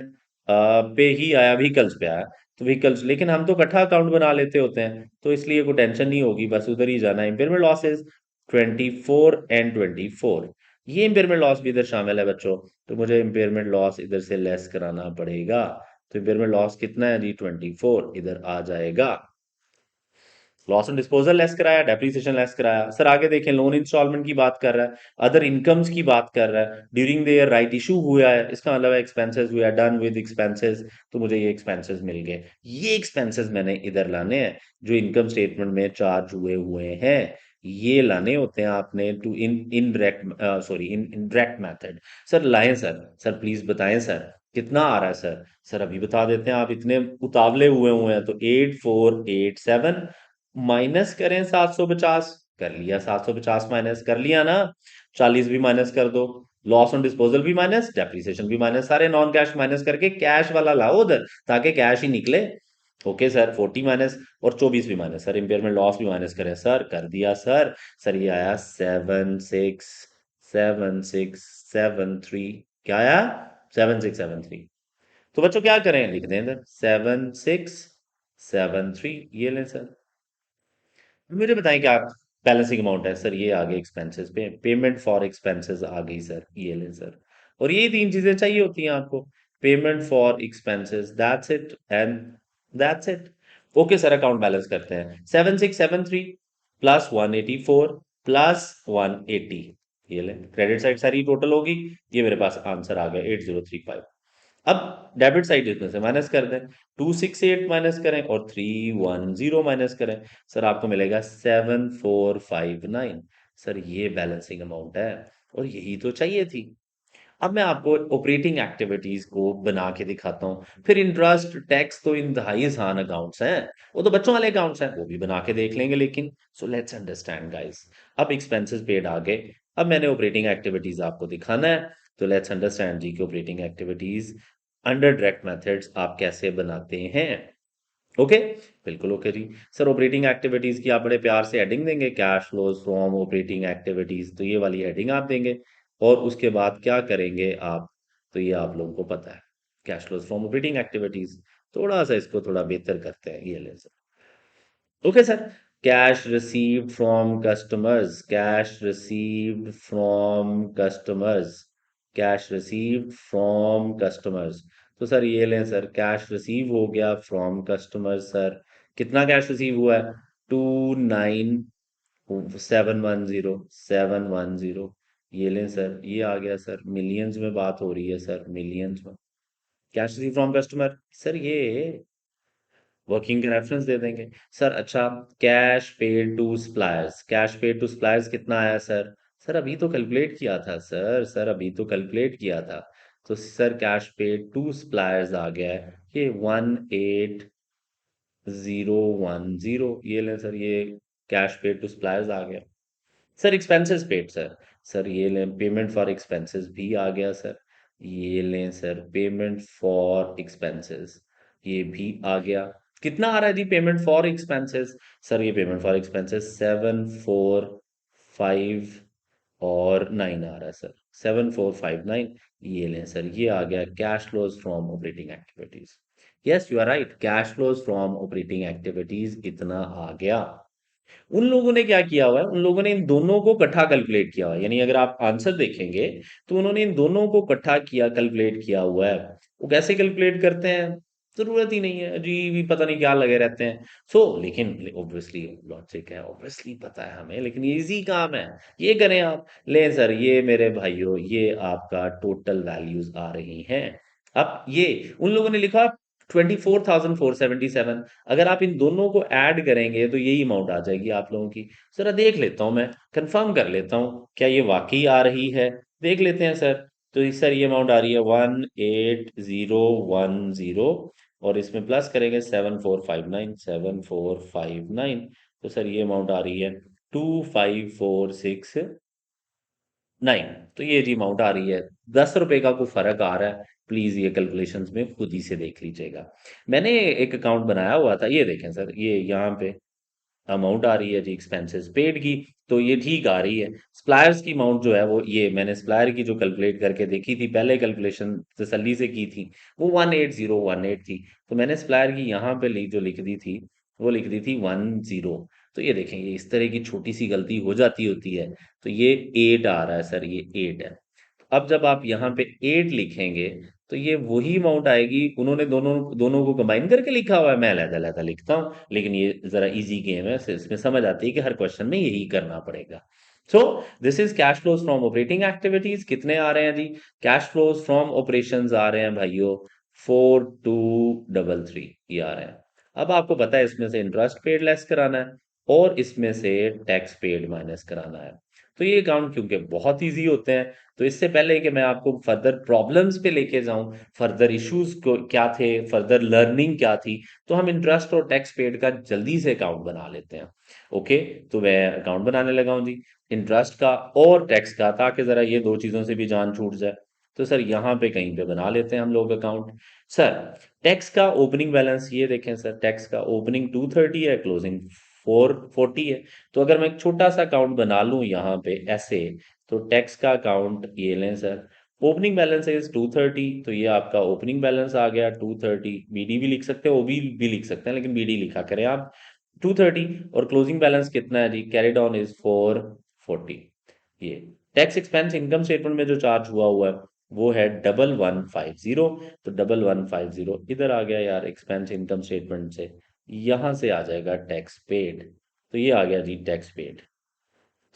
पे ही आया, व्हीकल्स पे आया। तो व्हीकल्स, लेकिन हम तो इकट्ठा अकाउंट बना लेते होते हैं, तो इसलिए कोई टेंशन नहीं होगी, बस उधर ही जाना है। इम्पेयरमेंट लॉसेस 24 एंड 24, ये इम्पेयरमेंट लॉस भी इधर शामिल है बच्चों। तो मुझे इम्पेयरमेंट लॉस इधर से लेस कराना पड़ेगा। तो इम्पेयरमेंट लॉस कितना है जी? 24 इधर आ जाएगा। लॉस ऑन डिस्पोजल लेस कराया, डेप्रिसिएशन लेस कराया। सर आगे देखें, लोन इंस्टॉलमेंट की बात कर रहा है, अदर इनकम्स की बात कर रहा है, during the year right issue हुआ है, इसका मतलब एक्सपेंसेस हुआ, डन विद एक्सपेंसेस। तो मुझे ये एक्सपेंसेस मिल गए। ये एक्सपेंसेस मैंने इधर लाने हैं, जो इनकम स्टेटमेंट में चार्ज हुए हुए हैं, ये लाने होते हैं आपने to in indirect, sorry, in indirect method. Sir लाएं सर, सर प्लीज बताएं सर, कितना आ रहा है सर? सर अभी बता देते हैं, आप इतने उतावले हुए हुए हैं। तो 8487 माइनस करें 750, कर लिया। 750 माइनस कर लिया ना। 40 भी माइनस कर दो। लॉस ऑन डिस्पोजल भी माइनस, डेप्रिसिएशन भी माइनस, सारे नॉन कैश माइनस करके कैश वाला लाओ उधर, ताकि कैश ही निकले। ओके सर, 40 माइनस और 24 भी माइनस। सर इम्पेयरमेंट लॉस भी माइनस करें सर, कर दिया सर। सर ये आया 767673। क्या आया? 7673। तो बच्चों क्या करें, लिख दें इधर 7673, ये लें सर। मुझे बताएं क्या बैलेंसिंग अमाउंट है? सर ये आ गए एक्सपेंसेस पे, पेमेंट फॉर एक्सपेंसेस आ गई सर, ये लें सर। और ये तीन चीजें चाहिए होती हैं आपको, payment for expenses, that's it and that's it. Okay sir, account balance करते हैं। 7673 प्लस 184 प्लस 180, ये लें। क्रेडिट साइड सारी टोटल होगी, ये मेरे पास आंसर आ गया 8035। अब डेबिट साइड इसमें से माइनस कर दें, 268 माइनस करें और 310 माइनस करें। सर आपको मिलेगा 7459। सर ये बैलेंसिंग अमाउंट है, और यही तो चाहिए थी। अब मैं आपको ऑपरेटिंग एक्टिविटीज को बना के दिखाता हूँ। फिर इंटरेस्ट टैक्स तो इंतहाई आसान अकाउंट्स हैं, वो तो बच्चों वाले अकाउंट्स हैं, वो भी बना के देख लेंगे। लेकिन सो लेट्स अंडरस्टैंड गाइस। अब एक्सपेंसेस पेड आ गए, अब मैंने ऑपरेटिंग एक्टिविटीज आपको दिखाना है। तो लेट्स अंडरस्टैंड जी कि operating activities under direct methods आप कैसे बनाते हैं। ओके, बिल्कुल ओके जी। सर ऑपरेटिंग एक्टिविटीज की आप बड़े प्यार से हेडिंग देंगे, cash flows from operating activities, तो ये वाली हेडिंग आप देंगे। और उसके बाद क्या करेंगे आप? तो ये आप लोगों को पता है, cash flows from operating activities. थोड़ा सा इसको थोड़ा बेहतर करते हैं, ये ले sir. Okay sir, cash received from customers, cash received from customers, cash received from customers. तो सर ये लें सर, कैश रिसीव हो गया फ्रॉम कस्टमर्स। सर कितना कैश रिसीव हुआ है? 29710 ये लें सर, ये आ गया सर। मिलियंस में बात हो रही है सर, मिलियंस में। Cash receive from customer, sir ये वर्किंग का रेफरेंस दे देंगे सर। अच्छा, cash paid to suppliers, cash paid to suppliers कितना आया सर? सर अभी तो कैलकुलेट किया था सर, सर अभी तो कैलकुलेट किया था। तो sir cash paid to suppliers आ गया है, ये 18010, ये लें सर, ये कैश पेड टू सप्लायर्स आ गया। Sir expenses paid sir, sir ये लें, पेमेंट फॉर एक्सपेंसेस भी आ गया सर। ये लें सर, पेमेंट फॉर एक्सपेंसेस, ये भी आ गया। कितना आ रहा है जी पेमेंट फॉर एक्सपेंसेस? सर ये पेमेंट फॉर एक्सपेंसेस 7459 आ रहा है सर, 7459। ये लें सर, ये आ गया cash flows from operating activities. Yes you are right, cash flows from operating activities इतना आ गया। उन लोगों ने क्या किया हुआ है, उन लोगों ने इन दोनों को इकट्ठा कैलकुलेट किया हुआ है। यानी अगर आप आंसर देखेंगे, तो उन्होंने इन दोनों को इकट्ठा किया, कैलकुलेट किया हुआ है। वो कैसे कैलकुलेट करते हैं, जरूरत ही नहीं है जी, भी पता नहीं क्या लगे रहते हैं। लेकिन ऑब्वियसली लॉजिक है, ऑब्वियसली पता है हमें, लेकिन इजी काम है। ये करें आप, ले सर, ये मेरे भाइयों, ये आपका टोटल वैल्यूज आ रही हैं। अब ये उन लोगों ने लिखा 24,477। अगर आप इन दोनों को ऐड करेंगे, तो यही अमाउंट आ जाएगी आप लोगों की। जरा देख लेता हूं, मैं कंफर्म कर लेता हूं क्या ये वाकई आ रही है। देख लेते हैं सर। तो सर ये अमाउंट आ रही है 18010, और इसमें प्लस करेंगे 7459, तो सर ये अमाउंट आ रही है 25469। तो ये जी अमाउंट आ रही है। 10 रुपए का कोई फर्क आ रहा है, प्लीज ये कैलकुलेशंस में खुद ही से देख लीजिएगा। मैंने एक अकाउंट बनाया हुआ था, ये देखें सर, ये यहाँ पे अमाउंट आ रही है जी एक्सपेंसेस पेड की, तो ये ठीक आ रही है। सप्लायर्स की अमाउंट जो है वो, ये मैंने सप्लायर की जो कैलकुलेट करके देखी थी, पहले कैलकुलेशन तसल्ली से की थी, वो 18018 थी। तो मैंने सप्लायर की यहाँ पे जो लिख दी थी, वो लिख दी थी 10। तो ये देखें, ये इस तरह की छोटी सी गलती हो जाती होती है। तो ये 8 आ रहा है सर, ये 8 है। अब जब आप यहाँ पे 8 लिखेंगे, तो ये वही अमाउंट आएगी। उन्होंने दोनों दोनों को कंबाइन करके लिखा हुआ है, मैं अलग-अलग लिखता हूँ, लेकिन ये ज़रा ईज़ी गेम है, इसमें समझ आती है कि हर क्वेश्चन में यही करना पड़ेगा। So this is cash flows from operating activities. कितने आ रहे हैं जी? कैश फ्लोज़ फ्रॉम ऑपरेशंस आ रहे हैं भाइयों 4233, ये आ रहे हैं। अब आपको पता है इसमें से इंटरेस्ट पेड लेस कराना है और इसमें से टैक्स पेड माइनस कराना है। तो ये अकाउंट क्योंकि बहुत ईज़ी होते हैं, तो इससे पहले कि मैं आपको फर्दर प्रॉब्लम्स पे लेके जाऊं, फर्दर इश्यूज को क्या थे, फर्दर लर्निंग क्या थी, तो हम इंटरेस्ट और टैक्स पेड का जल्दी से अकाउंट बना लेते हैं। ओके, तो मैं अकाउंट बनाने लगा हूं जी, इंटरेस्ट का और टैक्स का, ताकि ज़रा ये दो चीज़ों से भी जान छूट जाए। तो सर यहाँ पे कहीं पे बना लेते हैं हम लोग अकाउंट। सर टैक्स का ओपनिंग बैलेंस ये देखें सर, टैक्स का ओपनिंग 230 है, क्लोजिंग 440 है। तो अगर मैं एक छोटा सा अकाउंट बना लूं यहाँ पे ऐसे, तो टैक्स का अकाउंट ये लें सर, ओपनिंग बैलेंस इज 230, तो ये आपका ओपनिंग बैलेंस आ गया 230। बीडी भी लिख सकते हैं, ओबी भी लिख सकते हैं, लेकिन बीडी लिखा करें आप 230। और क्लोजिंग बैलेंस कितना है जी? Carried on is 440। ये टैक्स एक्सपेंस इनकम स्टेटमेंट में जो चार्ज हुआ हुआ है वो है 1150। तो 1150 इधर आ गया यार एक्सपेंस इनकम स्टेटमेंट से, यहां से आ जाएगा टैक्स पेड। तो ये आ गया जी टैक्स पेड।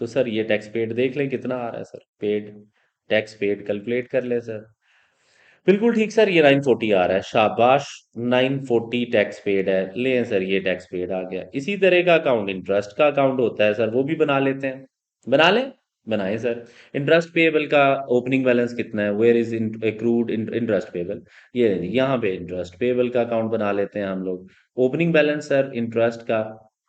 तो सर ये टैक्स पेड देख लें कितना आ रहा है sir, paid, tax paid calculate कर ले सर। बिल्कुल ठीक सर, ये 940 आ रहा है, शाबाश। 940 टैक्स पेड है, ले सर ये टैक्स पेड आ गया। इसी तरह का अकाउंट इंटरेस्ट का अकाउंट होता है सर, वो भी बना लेते हैं। बना लें, बनाए सर। इंटरेस्ट पेबल का ओपनिंग बैलेंस कितना है? Where is accrued interest payable? ये यहाँ पे इंटरेस्ट पेबल का अकाउंट बना लेते हैं हम लोग। ओपनिंग बैलेंस सर इंटरेस्ट का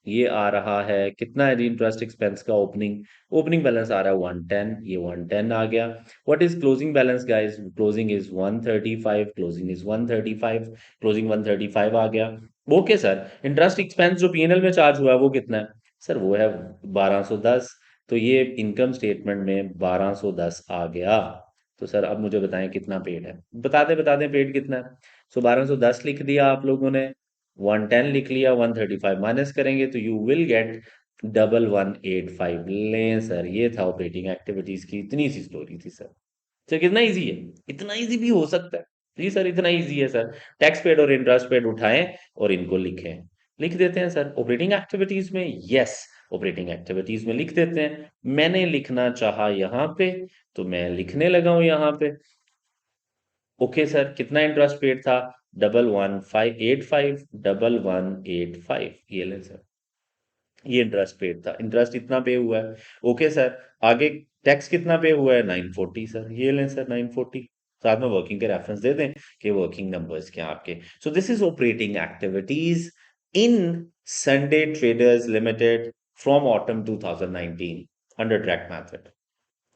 ये आ रहा है, कितना है जी इंटरेस्ट एक्सपेंस का ओपनिंग? ओपनिंग बैलेंस आ रहा है 110, ये 110 आ गया। What is closing balance guys? Closing is 135, closing is 135, closing 135 आ गया। ओके सर, इंटरेस्ट एक्सपेंस जो पीएनएल में चार्ज हुआ है वो कितना है? सर वो है 1210। तो ये इनकम स्टेटमेंट में 1210 आ गया। तो सर अब मुझे बताएं कितना पेड है, बता दें पेड कितना है। सो 1210 लिख दिया आप लोगों ने, 110 लिख लिया, 135 माइनस करेंगे तो यू विल गेट 1185। लें सर, ये था ऑपरेटिंग एक्टिविटीज की, इतनी सी स्टोरी थी सर। सर कितना इजी है, इतना इजी भी हो सकता है। जी सर इतना इजी है सर, टैक्स पेड और इंटरेस्ट पेड उठाएं और इनको लिखें। लिख देते हैं सर ऑपरेटिंग एक्टिविटीज में, यस ऑपरेटिंग एक्टिविटीज में लिख देते हैं। मैंने लिखना चाहा यहाँ पे, तो मैं लिखने लगा हूं यहाँ पे। ओके सर, कितना इंटरेस्ट पेड था? 1185, 1185, ये लें सर, ये इंटरेस्ट पेड था, इंटरेस्ट इतना पे हुआ है। ओके सर, आगे टैक्स कितना पे हुआ है? 940 सर, ये लें सर 940। साथ में वर्किंग के रेफरेंस दे दें कि वर्किंग नंबर्स क्या आपके। सो this is operating activities in Sunday traders limited from autumn 2019 under track method.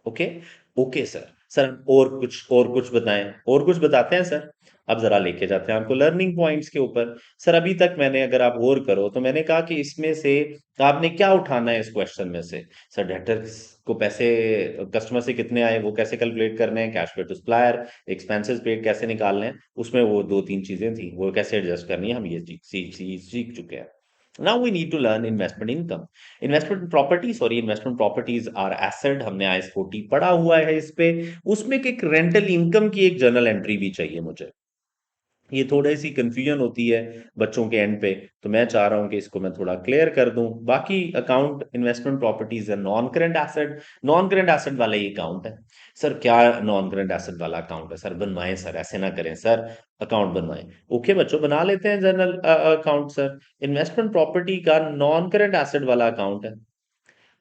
Okay, okay sir. Sir और कुछ बताएं, और कुछ बताते हैं सर। अब जरा लेके जाते हैं आपको लर्निंग पॉइंट्स के ऊपर। सर अभी तक मैंने, अगर आप गौर करो तो मैंने कहा कि इसमें से आपने क्या उठाना है इस क्वेश्चन में से। सर डेटर्स को पैसे कस्टमर से कितने आए वो कैसे कैलकुलेट करने हैं, कैश पे टू सप्लायर, एक्सपेंसेस पेड कैसे निकालने हैं, उसमें वो दो तीन चीजें थी, वो कैसे एडजस्ट करनी है, हम ये सीख चुके हैं। Now we need to learn investment income. Investment property, sorry, investment properties are asset, हमने आईएस 40 पढ़ा हुआ है इस पे। उसमें कि एक रेंटल इनकम की एक जर्नल एंट्री भी चाहिए मुझे। ये थोड़ी सी कंफ्यूजन होती है बच्चों के एंड पे, तो मैं चाह रहा हूं कि इसको मैं थोड़ा क्लियर कर दूं। बाकी अकाउंट इन्वेस्टमेंट प्रॉपर्टीज है non current asset, non current asset वाला ये अकाउंट है। सर क्या नॉन करेंट एसेट वाला अकाउंट है? सर बनवाएं सर, ऐसे ना करें सर, अकाउंट बनवाएं। ओके बच्चों, बना लेते हैं general account sir. Investment property का नॉन करेंट एसेट वाला अकाउंट है।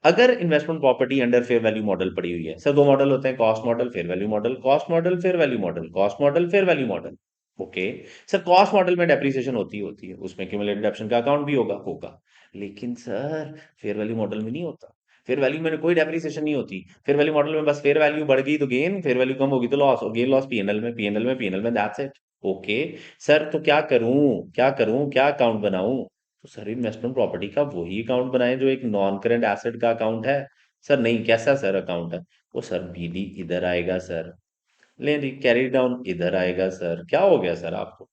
अगर investment property under fair value model पड़ी हुई है, सर दो मॉडल होते हैं, cost model, fair value model, cost model, fair value model, cost model, fair value model. Okay sir, cost model में डेप्रिसिएशन होती है, उसमें क्यूमुलेटिव डिडक्शन का अकाउंट भी होगा। लेकिन सर फेयर वैल्यू मॉडल में नहीं होता। फेयर वैल्यू में कोई डेप्रिसिएशन नहीं होती। फेयर वैल्यू मॉडल में बस फेयर वैल्यू बढ़ गई तो गेन, फेयर वैल्यू कम होगी तो लॉस, और गेन लॉस पीएनएल में, पीएनएल में दैट्स इट। ओके सर, तो क्या करूं क्या अकाउंट बनाऊं? तो सर इन्वेस्टमेंट प्रॉपर्टी का वही अकाउंट बनाए जो एक नॉन करेंट एसेट का अकाउंट है। सर नहीं, कैसा सर अकाउंट है वो? सर बीडी इधर आएगा सर, ले जी कैरी डाउन इधर आएगा सर, क्या हो गया सर आपको?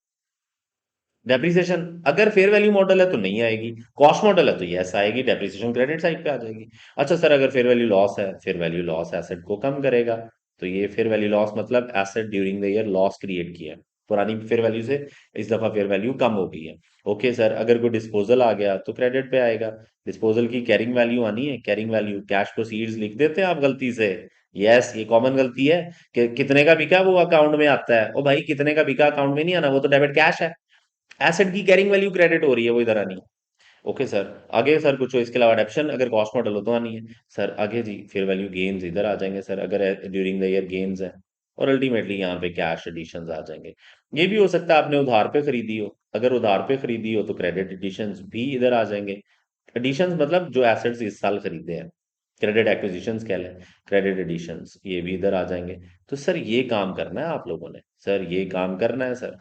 डेप्रिसिएशन अगर फेयर वैल्यू मॉडल है तो नहीं आएगी, कॉस्ट मॉडल है तो यस आएगी, डेप्रिसिएशन क्रेडिट साइड पे आ जाएगी। अच्छा सर अगर फेयर वैल्यू लॉस है, फेयर वैल्यू लॉस एसेट को कम करेगा, तो ये फेयर वैल्यू लॉस मतलब asset during the year loss create किया है, पुरानी फेयर वैल्यू से इस दफा फेयर वैल्यू कम हो गई है। ओके सर, अगर कोई डिस्पोजल आ गया तो क्रेडिट पे आएगा। डिस्पोजल की कैरिंग वैल्यू आनी है, कैरिंग वैल्यू कैश प्रोसीड्स लिख देते हैं आप गलती से। यस, ये कॉमन गलती है कि कितने का बिका वो अकाउंट में आता है। ओ भाई, कितने का बिका अकाउंट में नहीं आना, वो तो डेबिट कैश है। एसेट की कैरिंग वैल्यू क्रेडिट हो रही है, वो इधर आनी है। ओके सर, आगे सर कुछ हो इसके अलावा एडेप्शन अगर कॉस्ट मॉडल हो तो आनी है। सर आगे जी फेयर वैल्यू गेन्स इधर आ जाएंगे सर, अगर ड्यूरिंग द ईयर गेन्स है, और अल्टीमेटली यहाँ पे कैश एडिशंस आ जाएंगे। ये भी हो सकता है आपने उधार पे खरीदी हो, अगर उधार पे खरीदी हो तो क्रेडिट एडिशंस भी इधर आ जाएंगे। एडिशंस मतलब जो एसेट्स इस साल खरीदे हैं, क्रेडिट एक्विजिशंस कह लें, क्रेडिट एडिशंस ये भी इधर आ जाएंगे। तो सर ये काम करना है आप लोगों ने, सर ये काम करना है सर।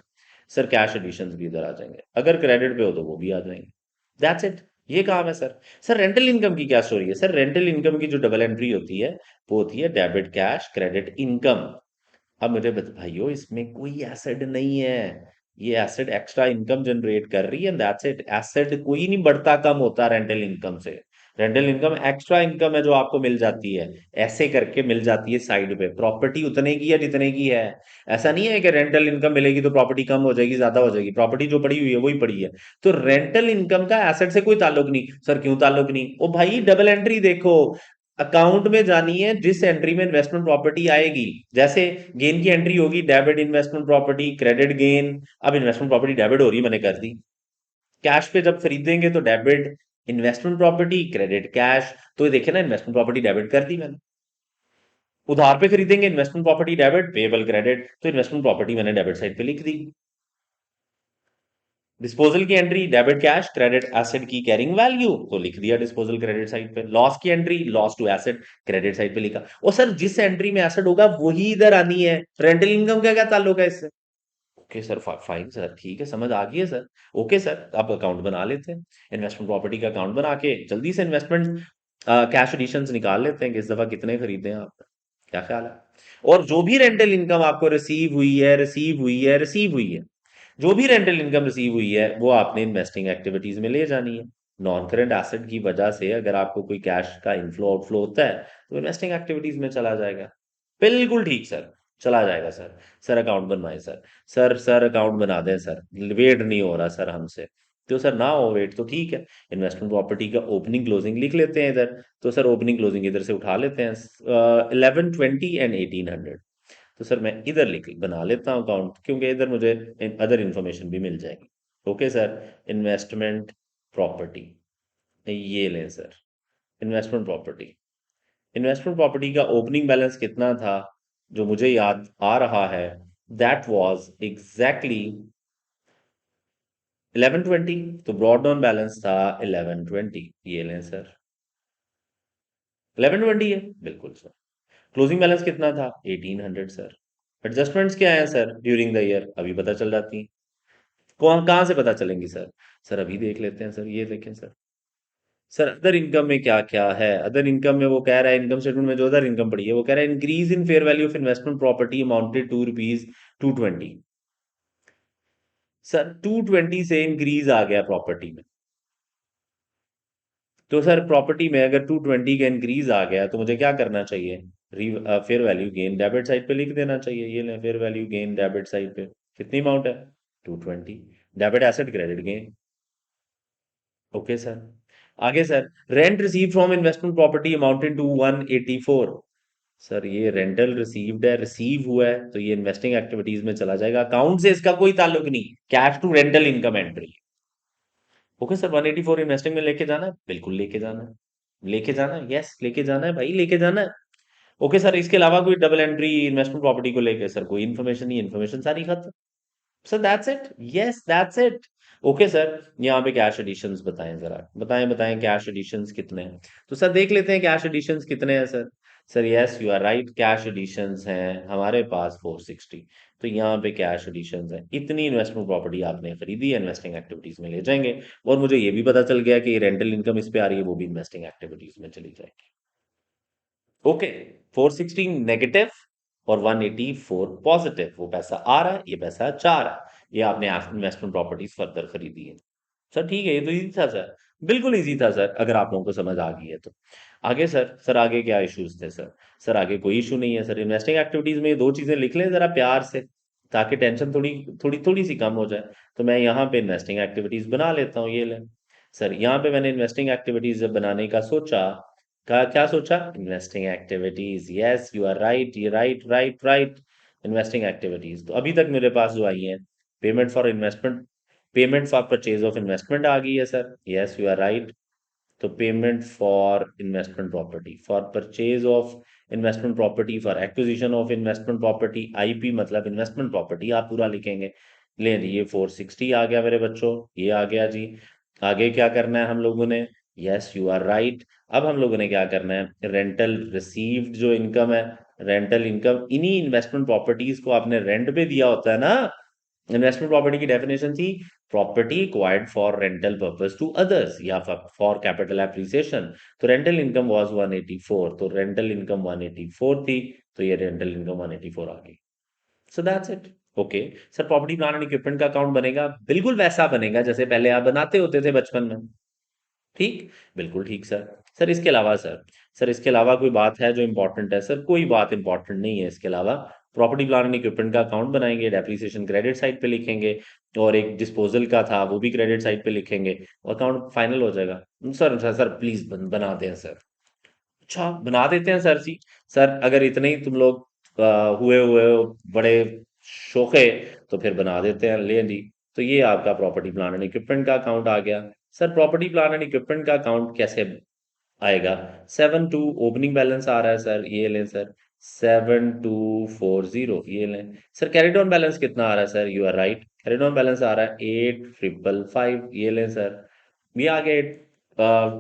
सर कैश एडिशंस भी इधर आ जाएंगे, अगर क्रेडिट पे हो तो वो भी आ जाएंगे। दैट्स इट, ये काम है सर। सर रेंटल इनकम की क्या स्टोरी है? सर रेंटल इनकम की जो डबल एंट्री होती है वो होती है डेबिट कैश क्रेडिट इनकम। अब मुझे बता भाइयों, इसमें कोई एसेट नहीं है, ये एसेट एक्स्ट्रा इनकम जनरेट कर रही है, दैट्स इट। एसेट कोई नहीं बढ़ता कम होता रेंटल इनकम से। रेंटल इनकम एक्स्ट्रा इनकम है जो आपको मिल जाती है, ऐसे करके मिल जाती है साइड पे। प्रॉपर्टी उतने की है जितने की है, ऐसा नहीं है कि रेंटल इनकम मिलेगी तो प्रॉपर्टी कम हो जाएगी ज्यादा हो जाएगी, प्रॉपर्टी जो पड़ी हुई है वही पड़ी है। तो रेंटल इनकम का एसेट से कोई ताल्लुक नहीं। सर क्यों ताल्लुक नहीं? ओ भाई डबल एंट्री देखो, अकाउंट में जानी है जिस एंट्री में इन्वेस्टमेंट प्रॉपर्टी आएगी। जैसे गेन की एंट्री होगी debit investment property credit gain. अब इन्वेस्टमेंट प्रॉपर्टी डेबिट हो रही है, मैंने कर दी। कैश पे जब खरीदेंगे तो debit investment property credit cash, तो ये देखिए ना, इन्वेस्टमेंट प्रॉपर्टी डेबिट कर दी मैंने। उधार पे खरीदेंगे investment property debit payable credit, तो इन्वेस्टमेंट प्रॉपर्टी मैंने डेबिट साइड पे लिख दी। डिस्पोजल की entry debit cash credit asset की कैरिंग वैल्यू, तो लिख दिया डिस्पोजल क्रेडिट साइड पे। लॉस की entry loss to asset credit side पे लिखा। और सर जिस एंट्री में एसेट होगा वही इधर आनी है, रेंटल इनकम का क्या ताल्लुक है इससे? ओके सर, फाइन सर, ठीक है, समझ आ गई है सर। ओके सर, आप अकाउंट बना लेते हैं, इन्वेस्टमेंट प्रॉपर्टी का अकाउंट बना के जल्दी से इन्वेस्टमेंट कैश एडिशंस निकाल लेते हैं कि इस दफा कितने खरीदे हैं आप। क्या ख्याल है? और जो भी रेंटल इनकम आपको रिसीव हुई है, रिसीव हुई है, रिसीव हुई है, जो भी रेंटल इनकम रिसीव हुई है वो आपने इन्वेस्टिंग एक्टिविटीज में ले जानी है। नॉन करेंट एसेट की वजह से अगर आपको कोई कैश का इनफ्लो आउटफ्लो होता है तो इन्वेस्टिंग एक्टिविटीज में चला जाएगा। बिल्कुल ठीक सर, चला जाएगा सर। सर अकाउंट बनवाए सर। सर अकाउंट बना दें सर, वेट नहीं हो रहा सर हमसे। तो सर ना हो वेट तो ठीक है, इन्वेस्टमेंट प्रॉपर्टी का ओपनिंग क्लोजिंग लिख लेते हैं इधर। तो सर ओपनिंग क्लोजिंग इधर से उठा लेते हैं, 11, 20 एंड 1800। तो सर मैं इधर लिख बना लेता हूँ अकाउंट, क्योंकि इधर मुझे अदर इन्फॉर्मेशन भी मिल जाएगी। ओके सर, इन्वेस्टमेंट प्रॉपर्टी, ये लें sir, investment property. Investment property का ओपनिंग बैलेंस कितना था जो मुझे याद आ रहा है, दैट वाज एग्जैक्टली 1120। तो ब्रॉड डाउन बैलेंस था 1120, ये लें सर, 1120 है बिल्कुल सर। क्लोजिंग बैलेंस कितना था? 1800 सर। एडजस्टमेंट्स क्या है सर ड्यूरिंग द ईयर, अभी पता चल जाती हैं। कौन कहाँ से पता चलेंगी सर? सर अभी देख लेते हैं सर, ये देखें सर। सर अदर इनकम में क्या क्या है? अदर इनकम में वो कह रहा है, इनकम स्टेटमेंट में जो अदर इनकम पड़ी है वो कह रहा है increase in fair value of investment property amounted to rupees 220। Sir 220 से इंक्रीज आ गया प्रॉपर्टी में, तो सर प्रॉपर्टी में अगर 220 का इंक्रीज आ गया तो मुझे क्या करना चाहिए? Fair value gain debit side पे लिख देना चाहिए। ये लें fair value gain debit side पे, कितनी अमाउंट है? 220, debit asset credit gain. Okay sir, आगे sir, rent receive from investment property amounted to 184। Sir ये रेंटल रिसीव्ड है, रिसीव हुआ है, तो ये इन्वेस्टिंग एक्टिविटीज में चला जाएगा, अकाउंट से इसका कोई ताल्लुक नहीं। Cash to rental income entry. Okay sir, 184 investing में लेके जाना है, बिल्कुल लेके जाना है, लेके जाना है, यस लेके जाना है भाई, लेके जाना है। ओके सर, इसके अलावा कोई डबल एंट्री इन्वेस्टमेंट प्रॉपर्टी को लेके सर कोई इन्फॉर्मेशन नहीं, इन्फॉर्मेशन सारी खत्म। Sir that's it, yes that's it. Okay sir, यहाँ पे कैश एडिशंस बताएं जरा, बताएं बताएं कैश एडिशंस कितने हैं? तो सर देख लेते हैं कैश एडिशंस कितने हैं सर। Sir yes you are right, cash additions हैं हमारे पास 460। तो यहाँ पे कैश एडिशंस हैं, इतनी इन्वेस्टमेंट प्रॉपर्टी आपने खरीदी है, इन्वेस्टिंग एक्टिविटीज में ले जाएंगे। और मुझे ये भी पता चल गया कि रेंटल इनकम इस पे आ रही है, वो भी इन्वेस्टिंग एक्टिविटीज में चली जाएगी। ओके, 416 नेगेटिव और 184 पॉजिटिव, वो पैसा आ रहा है, ये पैसा जा रहा है। ये आपने इन्वेस्टमेंट प्रॉपर्टीज फर्दर खरीदी है। सर ठीक है, ये तो इजी था सर, बिल्कुल इजी था सर, अगर आप लोगों को समझ आ गई है तो। आगे सर आगे क्या इश्यूज थे सर? सर आगे कोई इशू नहीं है सर, इन्वेस्टिंग एक्टिविटीज में ये दो चीजें लिख लें जरा प्यार से, ताकि टेंशन थोड़ी थोड़ी थोड़ी सी कम हो जाए। तो मैं यहाँ पे इन्वेस्टिंग एक्टिविटीज बना लेता हूँ, ये लें सर। यहाँ पे मैंने इन्वेस्टिंग एक्टिविटीज जब बनाने का सोचा, क्या क्या सोचा? Investing activities, yes you are right, ये right right right. Investing activities तो अभी तक मेरे पास जो आई है, payment for investment, payment for purchase of investment आ गई है sir, yes you are right. तो payment for investment property, for purchase of investment property, for acquisition of investment property, IP मतलब इन्वेस्टमेंट प्रॉपर्टी आप पूरा लिखेंगे। ले जी, ये 460 आ गया मेरे बच्चों, ये आ गया जी। आगे क्या करना है हम लोगों ने? Yes you are right. अब हम लोगों ने क्या करना है, रेंटल रिसीव्ड जो इनकम है, रेंटल इनकम, इन्हीं इन्वेस्टमेंट प्रॉपर्टीज को आपने रेंट पे दिया होता है ना। इन्वेस्टमेंट प्रॉपर्टी की डेफिनेशन थी property acquired for rental purpose to others या फॉर कैपिटल एप्रिसिएशन। तो रेंटल इनकम वाज 184, तो रेंटल इनकम 184 थी, तो ये रेंटल इनकम 184 आ गई। So that's it. Okay sir, property plant and equipment का अकाउंट बनेगा बिल्कुल वैसा बनेगा जैसे पहले आप बनाते होते थे बचपन में। ठीक, बिल्कुल ठीक सर। सर इसके अलावा सर इसके अलावा कोई बात है जो इम्पोर्टेंट है? सर कोई बात इम्पोर्टेंट नहीं है इसके अलावा। प्रॉपर्टी प्लांट एंड इक्विपमेंट का अकाउंट बनाएंगे, डेप्रिसिएशन क्रेडिट साइड पे लिखेंगे, और एक डिस्पोजल का था वो भी क्रेडिट साइड पे लिखेंगे, अकाउंट फाइनल हो जाएगा। सर प्लीज बना दें सर। अच्छा बना देते हैं सर जी। सर अगर इतने ही तुम लोग हुए हुए हो बड़े शोखे, तो फिर बना देते हैं, ले ली। तो ये आपका प्रॉपर्टी प्लांट एंड इक्विपमेंट का अकाउंट आ गया। Sir property plant and equipment का अकाउंट कैसे आएगा? 7 टू ओपनिंग बैलेंस आ रहा है सर, ये लें सर, 7240, ये लें सर। कैरिड ऑन बैलेंस कितना आ रहा है sir? You are right, carried on balance आ रहा है 8555, ये लें सर। ये आ गया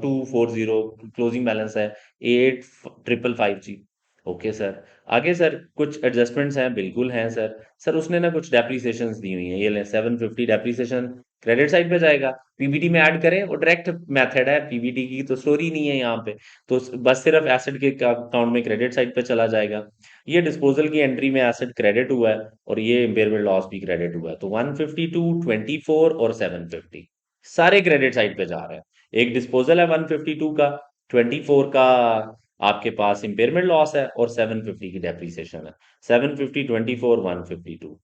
240, क्लोजिंग बैलेंस है 8555 जी। Okay sir. आगे सर कुछ एडजस्टमेंट्स हैं, बिल्कुल हैं सर। सर उसने ना कुछ डेप्रीसिएशंस दी हुई हैं, ये लें 750 डेप्रीसिएशन क्रेडिट साइड पे जाएगा। पीबीटी में ऐड करें, वो डायरेक्ट मेथड है, पीबीटी की तो स्टोरी नहीं है यहाँ पे। तो बस सिर्फ एसेट के अकाउंट में क्रेडिट साइड पे चला जाएगा। ये डिस्पोजल की एंट्री में एसेट क्रेडिट हुआ है, और ये इम्पेयरमेंट लॉस भी क्रेडिट हुआ है। तो 152, 24 और 750 सारे क्रेडिट साइड पे जा रहे हैं। एक डिस्पोजल है 152 का, 24 का आपके पास इम्पेयरमेंट लॉस है, और 750 की डेप्रीसिएशन है। 750, 24, 152।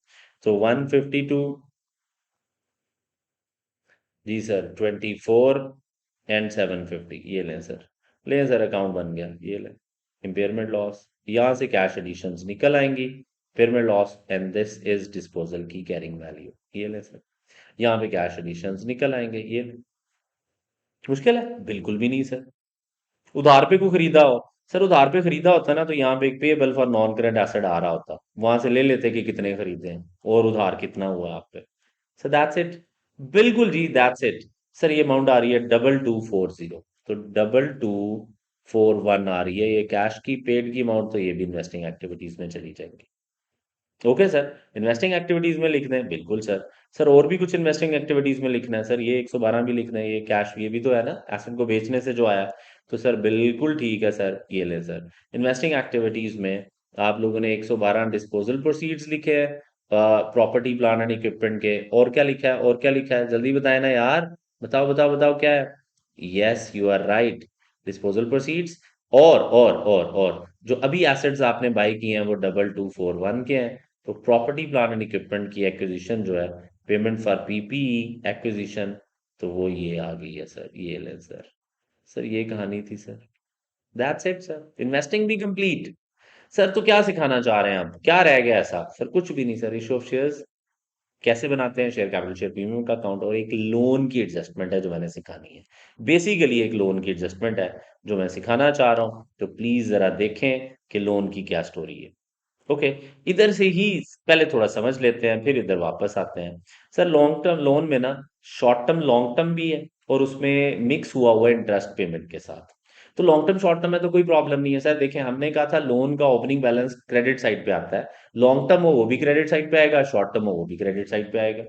तो 152, जी सर, 24 एंड 750, ये लें सर। लें सर, अकाउंट बन गया, ये लें। इम्पेयरमेंट लॉस, यहाँ से कैश एडिशंस निकल आएंगी, impairment loss and this is disposal की कैरिंग वैल्यू, ये लें सर। यहाँ पे कैश एडिशंस निकल आएंगे, ये लें। मुश्किल है? बिल्कुल भी नहीं सर। उधार पे को खरीदा हो, सर उधार पे खरीदा होता ना, तो यहाँ पे एक payable for non current asset आ रहा होता, वहां से ले लेते कि कितने खरीदे हैं और उधार कितना हुआ आप पे। सो दैट्स इट, बिल्कुल जी दैट्स इट। सर ये अमाउंट आ रही है 2240, तो 2241 आ रही है ये कैश की पेड की अमाउंट, तो ये भी इन्वेस्टिंग एक्टिविटीज में चली जाएगी। ओके सर, इन्वेस्टिंग एक्टिविटीज में लिख दें, बिल्कुल सर। सर और भी कुछ इन्वेस्टिंग एक्टिविटीज में लिखना है सर, ये 112 भी लिखना है, ये कैश ये भी तो है ना, एसेट को बेचने से जो आया। तो सर बिल्कुल ठीक है सर, ये ले सर। इन्वेस्टिंग एक्टिविटीज में आप लोगों ने 112 डिस्पोजल प्रोसीड्स लिखे हैं प्रॉपर्टी प्लांट एंड इक्विपमेंट के, और क्या लिखा है, और क्या लिखा है, जल्दी बताए ना यार, बताओ बताओ बताओ क्या है? Yes you are right, disposal proceeds, और जो अभी एसेट्स आपने बाई किए हैं वो 2241 के हैं। तो प्रॉपर्टी प्लांट एंड इक्विपमेंट की एक्विजिशन जो है, पेमेंट फॉर पीपीई एक्विजिशन, तो वो ये आ गई है सर, ये ले सर। सर ये कहानी थी sir, that's it sir, investing भी कंप्लीट। सर तो क्या सिखाना चाह रहे हैं आप, क्या रह गया ऐसा? सर कुछ भी नहीं सर, इशू ऑफ शेयर्स कैसे बनाते हैं, शेयर कैपिटल शेयर प्रीमियम का अकाउंट, और एक लोन की एडजस्टमेंट है जो मैंने सिखानी है। बेसिकली एक लोन की एडजस्टमेंट है जो मैं सिखाना चाह रहा हूँ, तो प्लीज जरा देखें कि लोन की क्या स्टोरी है। ओके, इधर से ही पहले थोड़ा समझ लेते हैं, फिर इधर वापस आते हैं। सर लॉन्ग टर्म लोन में ना शॉर्ट टर्म लॉन्ग टर्म भी है, और उसमें मिक्स हुआ हुआ इंटरेस्ट पेमेंट के साथ। तो लॉन्ग टर्म शॉर्ट टर्म में तो कोई प्रॉब्लम नहीं है सर। देखें, हमने कहा था लोन का ओपनिंग बैलेंस क्रेडिट साइड पे आता है, लॉन्ग टर्म हो वो भी क्रेडिट साइड पे आएगा, शॉर्ट टर्म हो वो भी क्रेडिट साइड पे आएगा,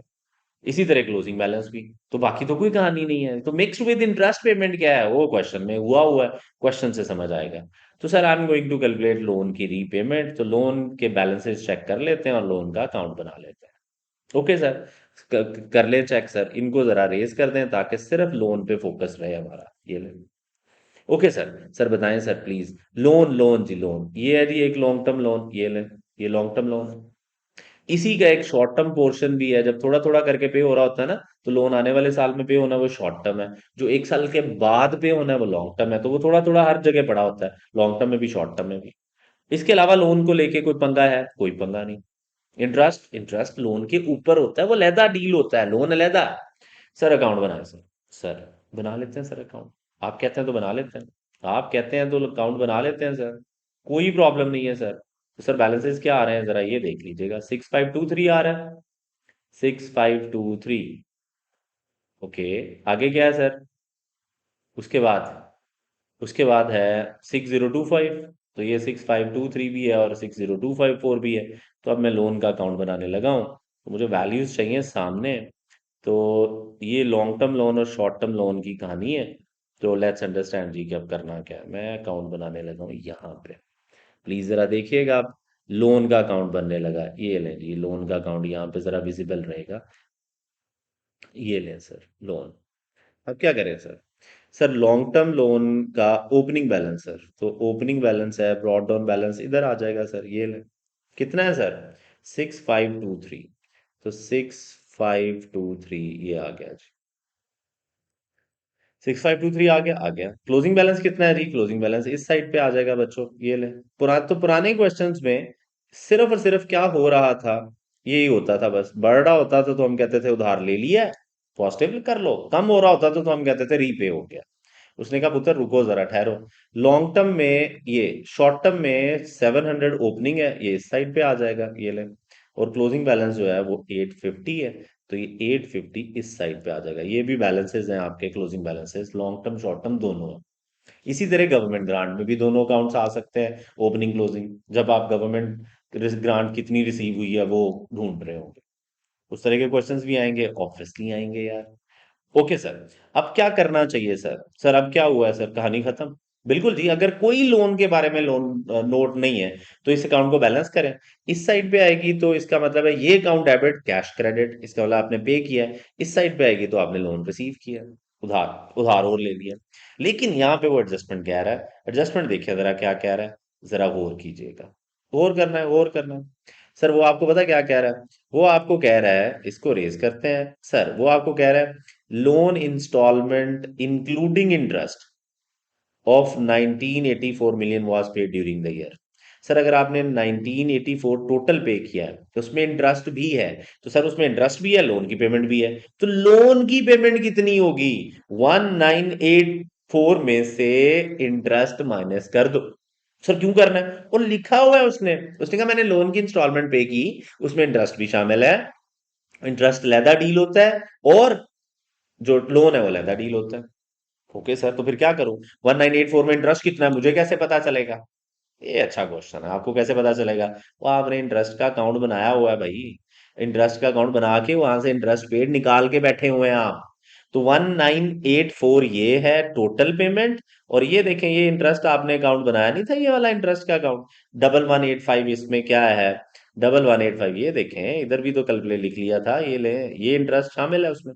इसी तरह क्लोजिंग बैलेंस भी। तो बाकी तो कोई कहानी नहीं है। तो मिक्स्ड विद इंटरेस्ट पेमेंट क्या है, वो क्वेश्चन में हुआ हुआ है, क्वेश्चन से समझ आएगा। तो sir I am going to calculate loan की रीपेमेंट, तो लोन के बैलेंसेस चेक कर लेते हैं और लोन का अकाउंट बना लेते हैं। ओके सर, कर ले चेक सर, इनको जरा रेज कर दें ताकि सिर्फ लोन पे फोकस रहे हमारा। ये ले। ओके सर, सर बताएं सर प्लीज। लोन, लोन जी लोन, ये है जी एक लॉन्ग टर्म लोन, ये ले, ये लॉन्ग टर्म लोन। इसी का एक शॉर्ट टर्म पोर्शन भी है, जब थोड़ा थोड़ा करके पे हो रहा होता है ना, तो लोन आने वाले साल में पे होना है वो शॉर्ट टर्म है, जो एक साल के बाद पे होना है वो लॉन्ग टर्म है। तो वो थोड़ा थोड़ा हर जगह पड़ा होता है, लॉन्ग टर्म में भी शॉर्ट टर्म में भी। इसके अलावा लोन को लेके कोई पंगा है? कोई पंगा नहीं। इंटरेस्ट, इंटरेस्ट लोन के ऊपर होता है, वो अलहदा डील होता है, लोन अलहदा। सर अकाउंट बनाए सर। सर बना लेते हैं सर अकाउंट, आप कहते हैं तो बना लेते हैं, आप कहते हैं तो अकाउंट बना लेते हैं सर, कोई प्रॉब्लम नहीं है सर। तो सर बैलेंसेस क्या आ रहे हैं जरा ये देख लीजिएगा, 6523 आ रहा है, 6523। ओके, आगे क्या है सर? उसके बाद, उसके बाद है 6025। तो ये 6523 भी है और 60254 भी है। तो अब मैं लोन का अकाउंट बनाने लगा हूँ, तो मुझे वैल्यूज चाहिए सामने। तो ये लॉन्ग टर्म लोन और शॉर्ट टर्म लोन की कहानी है। तो लेट्स अंडरस्टैंड जी कि अब करना क्या है। मैं अकाउंट बनाने लगा हूँ यहाँ पे, प्लीज जरा देखिएगा आप। लोन का अकाउंट बनने लगा है। ये लें जी लोन का अकाउंट, यहाँ पे जरा विजिबल रहेगा। ये लें सर लोन। अब क्या करें sir? Sir long term loan का ओपनिंग बैलेंस सर, तो ओपनिंग बैलेंस है, ब्रॉड डाउन बैलेंस इधर आ जाएगा सर। ये ले, कितना है सर? 6523। तो 6523 ये आ गया जी, 6523 आ गया, आ गया। क्लोजिंग बैलेंस कितना है जी? क्लोजिंग बैलेंस इस साइड पे आ जाएगा बच्चों, ये ले। पुराने क्वेश्चंस में सिर्फ और सिर्फ क्या हो रहा था, यही होता था बस, बढ़ रहा होता था तो हम कहते थे उधार ले लिया है, पॉजिटिव कर लो, कम हो रहा होता था तो हम कहते थे रीपे हो गया। उसने कहा पुत्र रुको जरा ठहरो। लॉन्ग टर्म में ये, शॉर्ट टर्म में 700 ओपनिंग है, ये इस साइड पे आ जाएगा, ये ले। और क्लोजिंग बैलेंस जो है वो 850 है, तो ये 850 इस साइड पे आ जाएगा। ये भी बैलेंसेस हैं आपके, closing balances long term short term दोनों है। इसी तरह गवर्नमेंट ग्रांट में भी दोनों अकाउंट्स आ सकते हैं, ओपनिंग क्लोजिंग, जब आप गवर्नमेंट ग्रांट कितनी रिसीव हुई है वो ढूंढ रहे होंगे, उस तरह के क्वेश्चंस भी आएंगे, ऑब्वियसली आएंगे यार। ओके सर, अब क्या करना चाहिए सर? सर अब क्या हुआ है सर, कहानी खत्म? बिल्कुल जी, अगर कोई लोन के बारे में लोन नोट नहीं है तो इस अकाउंट को बैलेंस करें। इस साइड पे आएगी तो इसका मतलब है ये अकाउंट डेबिट, कैश क्रेडिट, इसका मतलब आपने पे किया है। इस साइड पे आएगी तो आपने लोन रिसीव किया है, उधार, उधार और ले लिया। लेकिन यहाँ पे वो एडजस्टमेंट कह रहा है, एडजस्टमेंट देखिए जरा क्या कह रहा है, जरा गौर कीजिएगा। गौर करना है, गौर करना है। सर वो आपको पता क्या कह रहा है? वो आपको कह रहा है, इसको रेज करते हैं सर, वो आपको कह रहा है loan installment including interest of 1984 million was paid during the year. Sir अगर आपने 1984 टोटल पे किया है तो उसमें इंटरेस्ट भी है, तो सर उसमें इंटरेस्ट भी है, लोन की पेमेंट भी है, तो लोन की पेमेंट कितनी होगी? 1984 में से इंटरेस्ट माइनस कर दो। सर क्यों करना है? और लिखा हुआ है, उसने उसने कहा मैंने लोन की इंस्टॉलमेंट पे की, उसमें इंटरेस्ट भी शामिल है, इंटरेस्ट लैदा डील होता है, और जो लोन है वो लैदा डील होता है। ओके सर, तो फिर क्या करूं? 1984 में इंटरेस्ट कितना है मुझे कैसे पता चलेगा? ये अच्छा क्वेश्चन है, आपको कैसे पता चलेगा? वो आपने इंटरेस्ट का अकाउंट बनाया हुआ है भाई, इंटरेस्ट का अकाउंट बना के वहां से इंटरेस्ट पेड निकाल के बैठे हुए हैं आप। तो 1984 ये है टोटल पेमेंट, और ये देखें ये इंटरेस्ट आपने अकाउंट बनाया नहीं था, ये वाला इंटरेस्ट का अकाउंट। 1185 इसमें क्या है? 1185, ये देखें इधर भी तो कल लिख लिया था, ये ले, ये इंटरेस्ट शामिल है उसमें।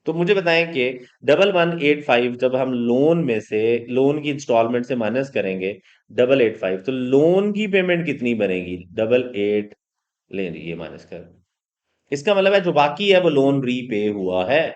तो मुझे बताएं कि 1185 जब हम लोन में से, लोन की इंस्टॉलमेंट से माइनस करेंगे 885, तो लोन की पेमेंट कितनी बनेगी? 88 ले ये माइनस कर, इसका मतलब है जो बाकी है वो लोन रीपे हुआ है।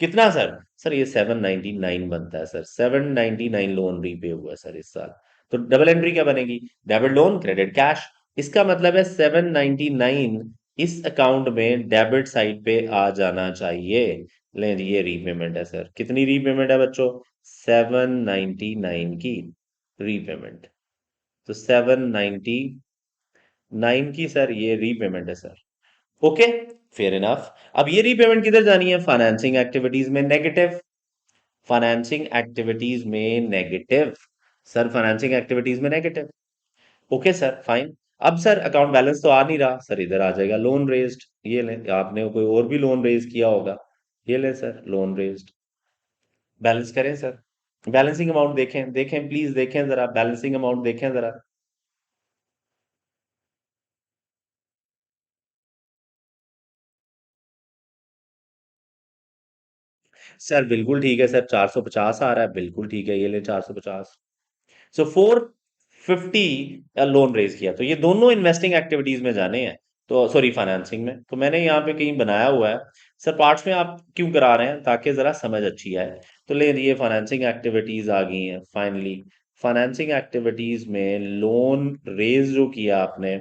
कितना सर? सर ये 799 बनता है सर, 799 लोन रीपे हुआ है सर इस साल। तो डबल एंट्री क्या बनेगी? Debit loan credit cash. इसका मतलब है 799 इस अकाउंट में डेबिट साइड पे आ जाना चाहिए। लें जी, ये रीपेमेंट है सर, कितनी रीपेमेंट है बच्चों? 799 की रीपेमेंट। तो 799 की सर ये रीपेमेंट है सर। Okay, fair enough. अब ये रीपेमेंट किधर जानी है? फाइनेंसिंग एक्टिविटीज में, नेगेटिव। फाइनेंसिंग एक्टिविटीज में नेगेटिव। सर फाइनेंसिंग एक्टिविटीज में नेगेटिव। Okay sir fine. अब सर अकाउंट बैलेंस तो आ नहीं रहा सर, इधर आ जाएगा लोन रेज्ड। ये लें, आपने कोई और भी लोन रेज किया होगा। ये लें सर लोन रेज्ड। बैलेंस करें सर। बैलेंसिंग अमाउंट देखें, देखें प्लीज देखें जरा, बैलेंसिंग अमाउंट देखें जरा। सर बिल्कुल ठीक है सर, 450 आ रहा है, बिल्कुल ठीक है, ये ले 450। सो 450 लोन रेज किया, तो ये दोनों इन्वेस्टिंग एक्टिविटीज में जाने हैं। तो सॉरी फाइनेंसिंग में, तो मैंने यहाँ पे कहीं बनाया हुआ है। सर पार्ट्स में आप क्यों करा रहे हैं, ताकि जरा समझ अच्छी आए। तो ले ये फाइनेंसिंग एक्टिविटीज आ गई हैं फाइनली। फाइनेंसिंग एक्टिविटीज में लोन रेज जो किया आपने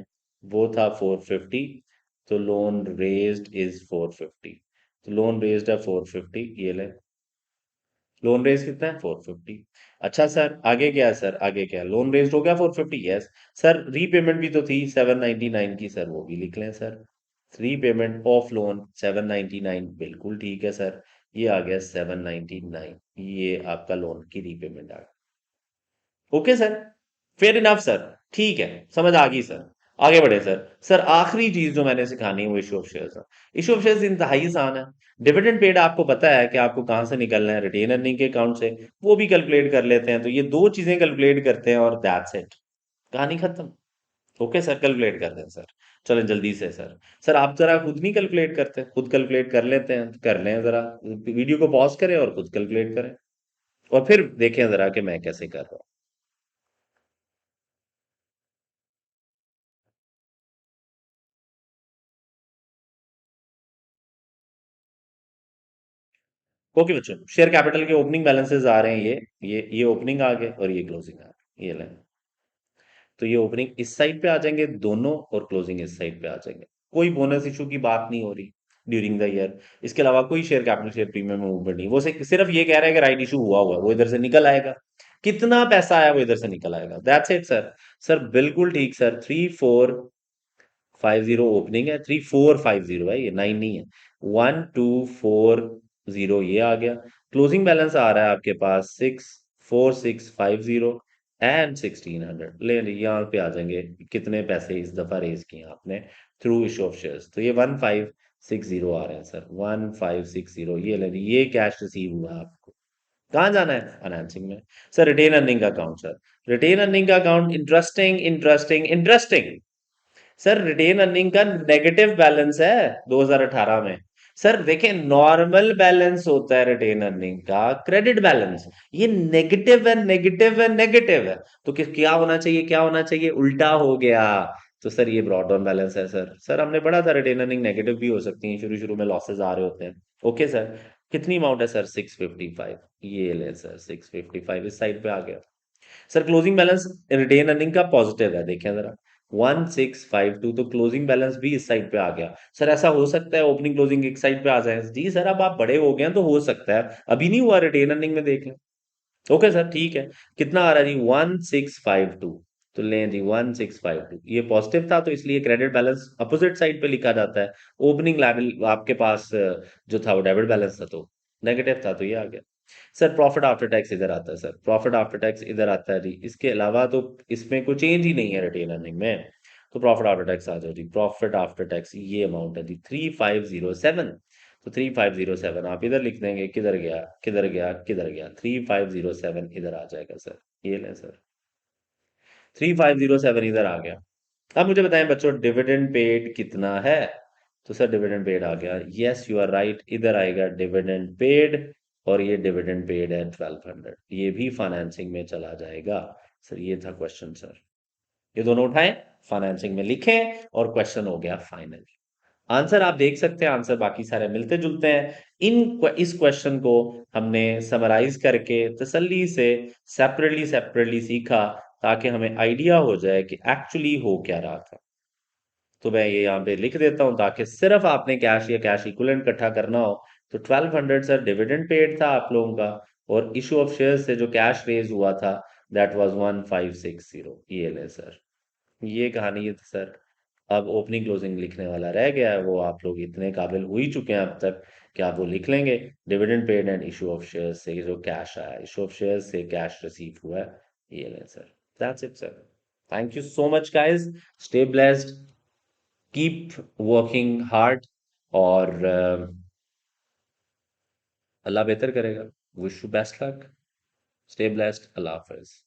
वो था 450। तो लोन रेज्ड इज 450। तो लोन रेज्ड है 450, ये ले। लोन रेज कितना है 450। अच्छा सर आगे क्या है, सर आगे क्या है, लोन रेज हो गया 450, यस। सर रीपेमेंट भी तो थी 799 की, सर वो भी लिख लें सर। रीपेमेंट ऑफ लोन 799, बिल्कुल ठीक है सर। ये आ गया 799, ये आपका लोन की रीपेमेंट आ गई। Okay sir, fair enough sir. ठीक है, समझ आ गई सर। आगे बढ़े सर। सर आखिरी चीज जो मैंने सिखानी है वो इशू ऑफ शेयर्स है। इशू ऑफ शेयर्स इंतहाई आसान है। डिविडेंड पेड आपको पता है कि आपको कहाँ से निकलना है, रिटेन अर्निंग के अकाउंट से। वो भी कैलकुलेट कर लेते हैं, तो ये दो चीजें कैलकुलेट करते हैं और दैट्स इट, कहानी खत्म। ओके सर, कैलकुलेट कर दें सर। चलें जल्दी से सर। सर आप जरा खुद नहीं कैलकुलेट करते, खुद कैलकुलेट कर लेते हैं, तो कर लें जरा। वीडियो को पॉज करें और खुद कैलकुलेट करें, और फिर देखें जरा कि मैं कैसे कर रहा हूँ। ओके बच्चों, शेयर कैपिटल के ओपनिंग बैलेंसेस आ रहे हैं, ये ओपनिंग आ गए और ये क्लोजिंग आ गए, ये लें। तो ये ओपनिंग इस साइड पे आ जाएंगे दोनों, और क्लोजिंग इस साइड पे आ जाएंगे। कोई बोनस इशू की बात नहीं हो रही ड्यूरिंग द ईयर। इसके अलावा कोई शेयर कैपिटल शेयर प्रीमियम में मूवमेंट नहीं, वो सिर्फ ये कह रहा है कि राइट इशू हुआ हुआ है, वो इधर से निकल आएगा। कितना पैसा आया वो इधर से निकल आएगा, दैट्स इट सर। सर बिल्कुल ठीक सर, 3450 ओपनिंग है, 3450 है, ये 9 नहीं है। 1240 ये आ गया। क्लोजिंग बैलेंस आ रहा है आपके पास 64650 एंड 1600। ले ली, यहाँ पे आ जाएंगे कितने पैसे इस दफा रेज किए आपने थ्रू इशू ऑफ शेयर्स। तो ये 1560 आ रहे हैं सर, 1560। ये ले ली, ये कैश रिसीव हुआ आपको। कहाँ जाना है, फाइनेंसिंग में। सर रिटेन अर्निंग का अकाउंट सर। रिटेन अर्निंग का account, interesting interesting interesting. Sir retain earning का नेगेटिव बैलेंस है 2018 में। सर देखें, नॉर्मल बैलेंस होता है रिटेन अर्निंग का क्रेडिट बैलेंस। ये नेगेटिव है, नेगेटिव है, नेगेटिव है। तो क्या होना चाहिए, क्या होना चाहिए, उल्टा हो गया। तो सर ये ब्रॉड डाउन बैलेंस है सर। सर हमने पढ़ा था रिटेन अर्निंग नेगेटिव भी हो सकती है, शुरू शुरू में लॉसेस आ रहे होते हैं। ओके सर, कितनी अमाउंट है सर, 655। ये ले सर 655 इस साइड पे आ गया। Sir closing balance retain earning का पॉजिटिव है, देखें जरा 1652। तो क्लोजिंग बैलेंस भी इस साइड पे आ गया। सर ऐसा हो सकता है ओपनिंग क्लोजिंग एक साइड पे आ जाए, जी सर अब आप बड़े हो गए हैं तो हो सकता है, अभी नहीं हुआ, रिटेन अर्निंग में देख लें। ओके सर ठीक है। कितना आ रहा है जी, 1652। तो लें जी 1652, ये पॉजिटिव था तो इसलिए क्रेडिट बैलेंस अपोजिट साइड पे लिखा जाता है। ओपनिंग लेवल आपके पास जो था वो डेबिट बैलेंस था, तो नेगेटिव था, तो ये आ गया। सर प्रॉफिट आफ्टर टैक्स इधर आता है, सर प्रॉफिट आफ्टर टैक्स इधर आता है जी। इसके अलावा तो इसमें कोई चेंज ही नहीं है रिटेन अर्निंग में। तो प्रॉफिट आफ्टर टैक्स आ जाओ जी, प्रॉफिट आफ्टर टैक्स ये अमाउंट है जी 3507। तो 3507 आप इधर लिख देंगे, किधर गया किधर गया किधर गया, 3507 इधर आ जाएगा सर। ये लें सर, 3507 इधर आ गया। अब मुझे बताएं बच्चों, डिविडेंड पेड कितना है। तो सर डिविडेंड पेड आ गया, यस यू आर राइट, इधर आएगा डिविडेंड पेड। और ये डिविडेंड पेड है 1200, ये भी फाइनेंसिंग में चला जाएगा। सर ये था क्वेश्चन सर। ये दोनों उठाएं, फाइनेंसिंग में लिखें, और क्वेश्चन हो गया फाइनल। आंसर आप देख सकते हैं, आंसर बाकी सारे मिलते जुलते हैं। इस क्वेश्चन को हमने समराइज करके तसल्ली से सेपरेटली सेपरेटली सीखा, ताकि हमें आइडिया हो जाए कि एक्चुअली हो क्या रहा था। तो मैं ये यहाँ पे लिख देता हूँ, ताकि सिर्फ आपने कैश या कैश इक्विवेलेंट इकट्ठा करना हो। तो 1200 सर डिविडेंड पेड था आप लोगों का, और इशू ऑफ शेयर से जो कैश रेज हुआ था दैट वाज 1560। ये ले सर, ये कहानी है सर। अब ओपनिंग क्लोजिंग लिखने वाला रह गया है, वो आप लोग इतने काबिल हो ही चुके हैं अब तक क्या वो लिख लेंगे? Dividend paid and issue of shares से जो कैश आया, इशू ऑफ शेयर्स से कैश रिसीव हुआ है, ये लें sir. That's it sir. Thank you so much guys. Stay blessed, keep working hard, और अल्लाह बेहतर करेगा। Wish you best luck. Stay blessed. Allah Hafiz.